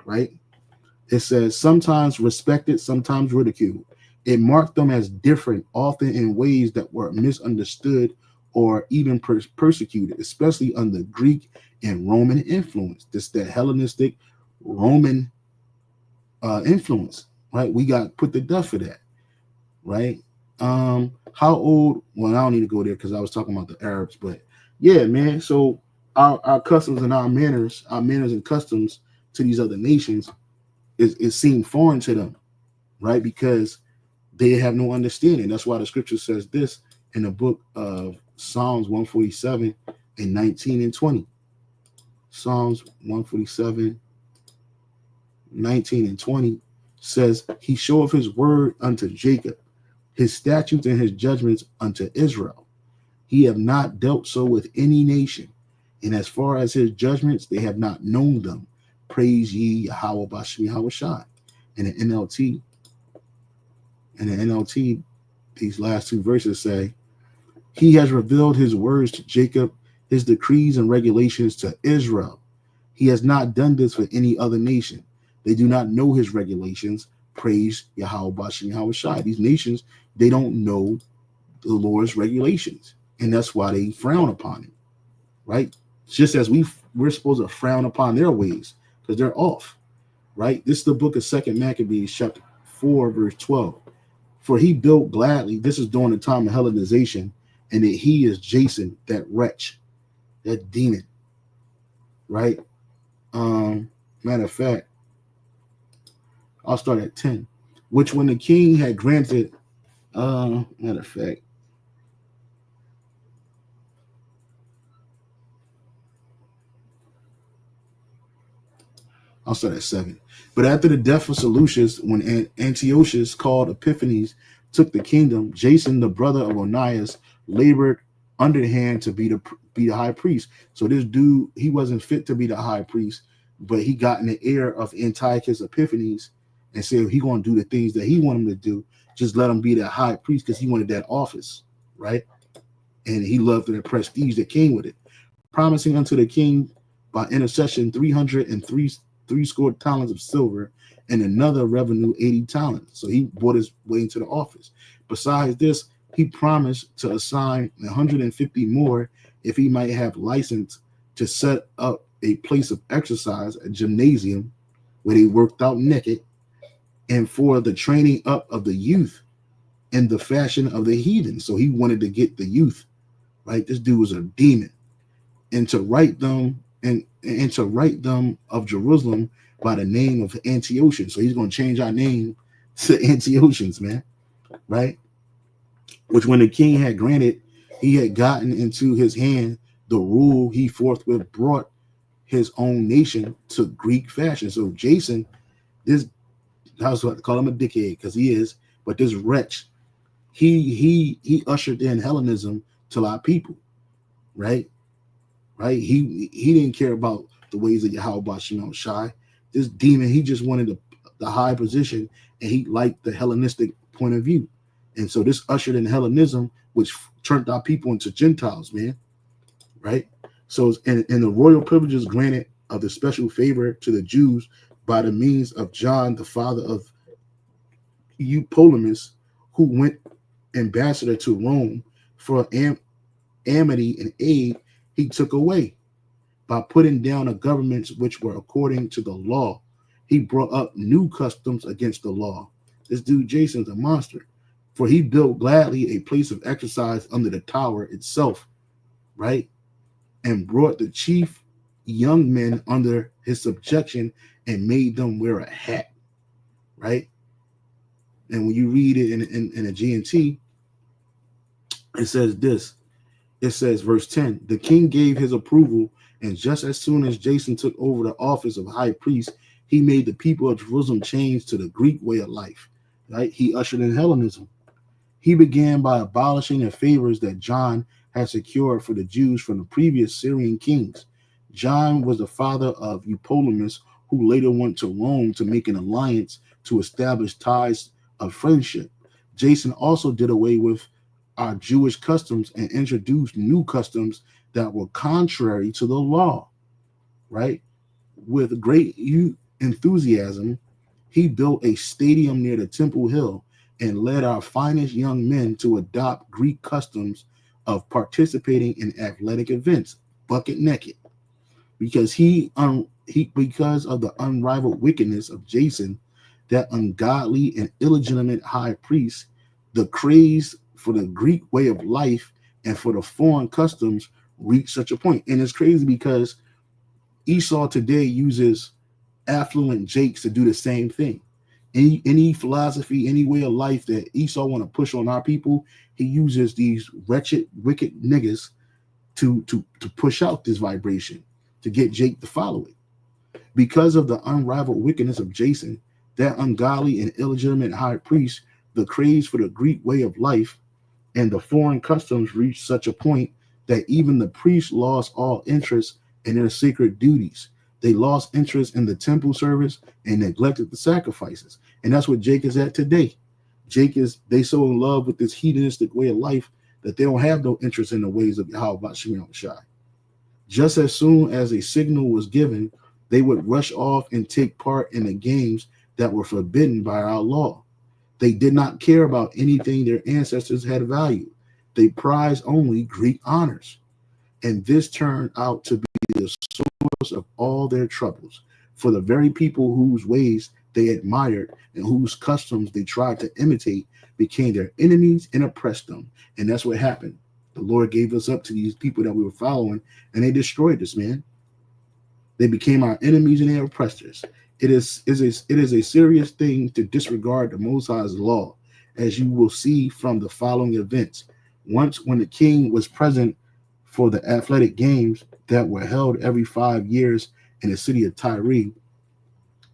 right? It says sometimes respected, sometimes ridiculed. It marked them as different, often in ways that were misunderstood or even persecuted, especially under Greek and Roman influence. This that Hellenistic Roman influence, right? We got put to death for that, right? How old? Well, I don't need to go there because I was talking about the Arabs, but yeah, man. So our customs and our manners and customs to these other nations is seem foreign to them, right? Because they have no understanding. That's why the scripture says this in the book of Psalms 147 and 19 and 20. Psalms 147, 19 and 20 says, he showeth his word unto Jacob, his statutes and his judgments unto Israel. He have not dealt so with any nation, and as far as his judgments, they have not known them. Praise ye YAHAWADAH Yahawashai. In the NLT, these last two verses say, he has revealed his words to Jacob, his decrees and regulations to Israel. He has not done this for any other nation. They do not know his regulations. Praise YAHAWADAH Yahawashai. These nations, they don't know the Lord's regulations, and that's why they frown upon him, right? Just as we're supposed to frown upon their ways because they're off, right? This is the book of 2 Maccabees, chapter 4, verse 12. For he built gladly, this is during the time of Hellenization, and that he is Jason, that wretch, that demon, right? Matter of fact, I'll start at 10, which when the king had granted, matter of fact, I'll start at 7. But after the death of Seleucus, when Antiochus called Epiphanes took the kingdom, Jason, the brother of Onias, labored underhand to be the high priest. So this dude, he wasn't fit to be the high priest, but he got in the ear of Antiochus Epiphanes and said he going to do the things that he wanted him to do. Just let him be that high priest because he wanted that office, right? And he loved the prestige that came with it, promising unto the king by intercession 303 score talents of silver and another revenue 80 talents. So he bought his way into the office. Besides this, he promised to assign 150 more if he might have license to set up a place of exercise, a gymnasium where they worked out naked, and for the training up of the youth in the fashion of the heathen. So he wanted to get the youth, right? This dude was a demon. And to write them and to write them of Jerusalem by the name of Antiochus. So he's going to change our name to Antiochus, man, right? Which when the king had granted, he had gotten into his hand the rule, he forthwith brought his own nation to Greek fashion. So Jason, this, I was about to call him a dickhead because he is, but this wretch, he ushered in Hellenism to our people, right? Right? He didn't care about the ways of YAHAWADAH Shai. This demon, he just wanted the high position, and he liked the Hellenistic point of view. And so this ushered in Hellenism, which turned our people into Gentiles, man. Right? So and the royal privileges granted of the special favor to the Jews by the means of John, the father of Eupolemus, who went ambassador to Rome for amity and aid, he took away by putting down the governments which were according to the law. He brought up new customs against the law. This dude Jason's a monster, for he built gladly a place of exercise under the tower itself, right? And brought the chief young men under his subjection and made them wear a hat, right? And when you read it in a GNT, it says this. It says, verse 10, the king gave his approval, and just as soon as Jason took over the office of high priest, he made the people of Jerusalem change to the Greek way of life, right? He ushered in Hellenism. He began by abolishing the favors that John had secured for the Jews from the previous Syrian kings. John was the father of Eupolemus, who later went to Rome to make an alliance to establish ties of friendship. Jason also did away with our Jewish customs and introduced new customs that were contrary to the law, right? With great enthusiasm, he built a stadium near the Temple Hill and led our finest young men to adopt Greek customs of participating in athletic events, bucket naked, because because of the unrivaled wickedness of Jason, that ungodly and illegitimate high priest, the craze for the Greek way of life and for the foreign customs reached such a point. And it's crazy because Esau today uses affluent jakes to do the same thing. Any philosophy, any way of life that Esau want to push on our people, he uses these wretched, wicked niggas to push out this vibration, to get Jake to follow it. Because of the unrivaled wickedness of Jason, that ungodly and illegitimate high priest, the craze for the Greek way of life and the foreign customs reached such a point that even the priests lost all interest in their sacred duties. They lost interest in the temple service and neglected the sacrifices. And that's what Jake is at today. Jake is, they so in love with this hedonistic way of life that they don't have no interest in the ways of Yahawah Shai. Just as soon as a signal was given, they would rush off and take part in the games that were forbidden by our law. They did not care about anything their ancestors had valued. They prized only Greek honors. And this turned out to be the source of all their troubles. For the very people whose ways they admired and whose customs they tried to imitate became their enemies and oppressed them. And that's what happened. The Lord gave us up to these people that we were following, and they destroyed us, man. They became our enemies and their oppressors. It is a serious thing to disregard the Most High's law, as you will see from the following events. Once, when the king was present for the athletic games that were held every 5 years in the city of Tyre,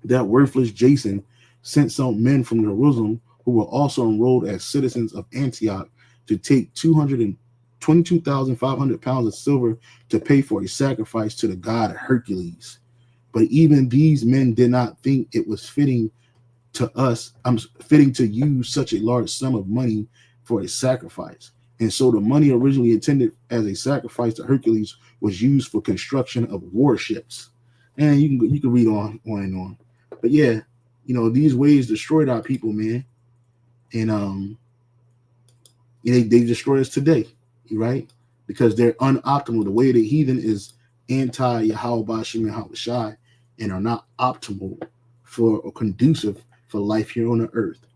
that worthless Jason sent some men from Jerusalem who were also enrolled as citizens of Antioch to take 222,500 pounds of silver to pay for a sacrifice to the god Hercules. But even these men did not think it was fitting to use such a large sum of money for a sacrifice. And so the money originally intended as a sacrifice to Hercules was used for construction of warships. And you can read on and on. But yeah, you know, these ways destroyed our people, man. And they destroy us today, right? Because they're unoptimal. The way the heathen is anti-Yahawah Shai and are not optimal for or conducive for life here on the earth.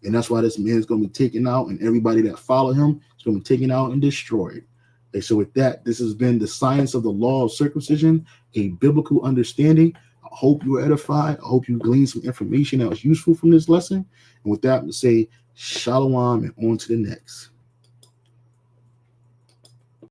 And that's why this man is going to be taken out, and everybody that follow him is going to be taken out and destroyed. And so with that, this has been the science of the law of circumcision, a biblical understanding. I hope you were edified. I hope you gleaned some information that was useful from this lesson. And with that, I'm going to say shalom and on to the next.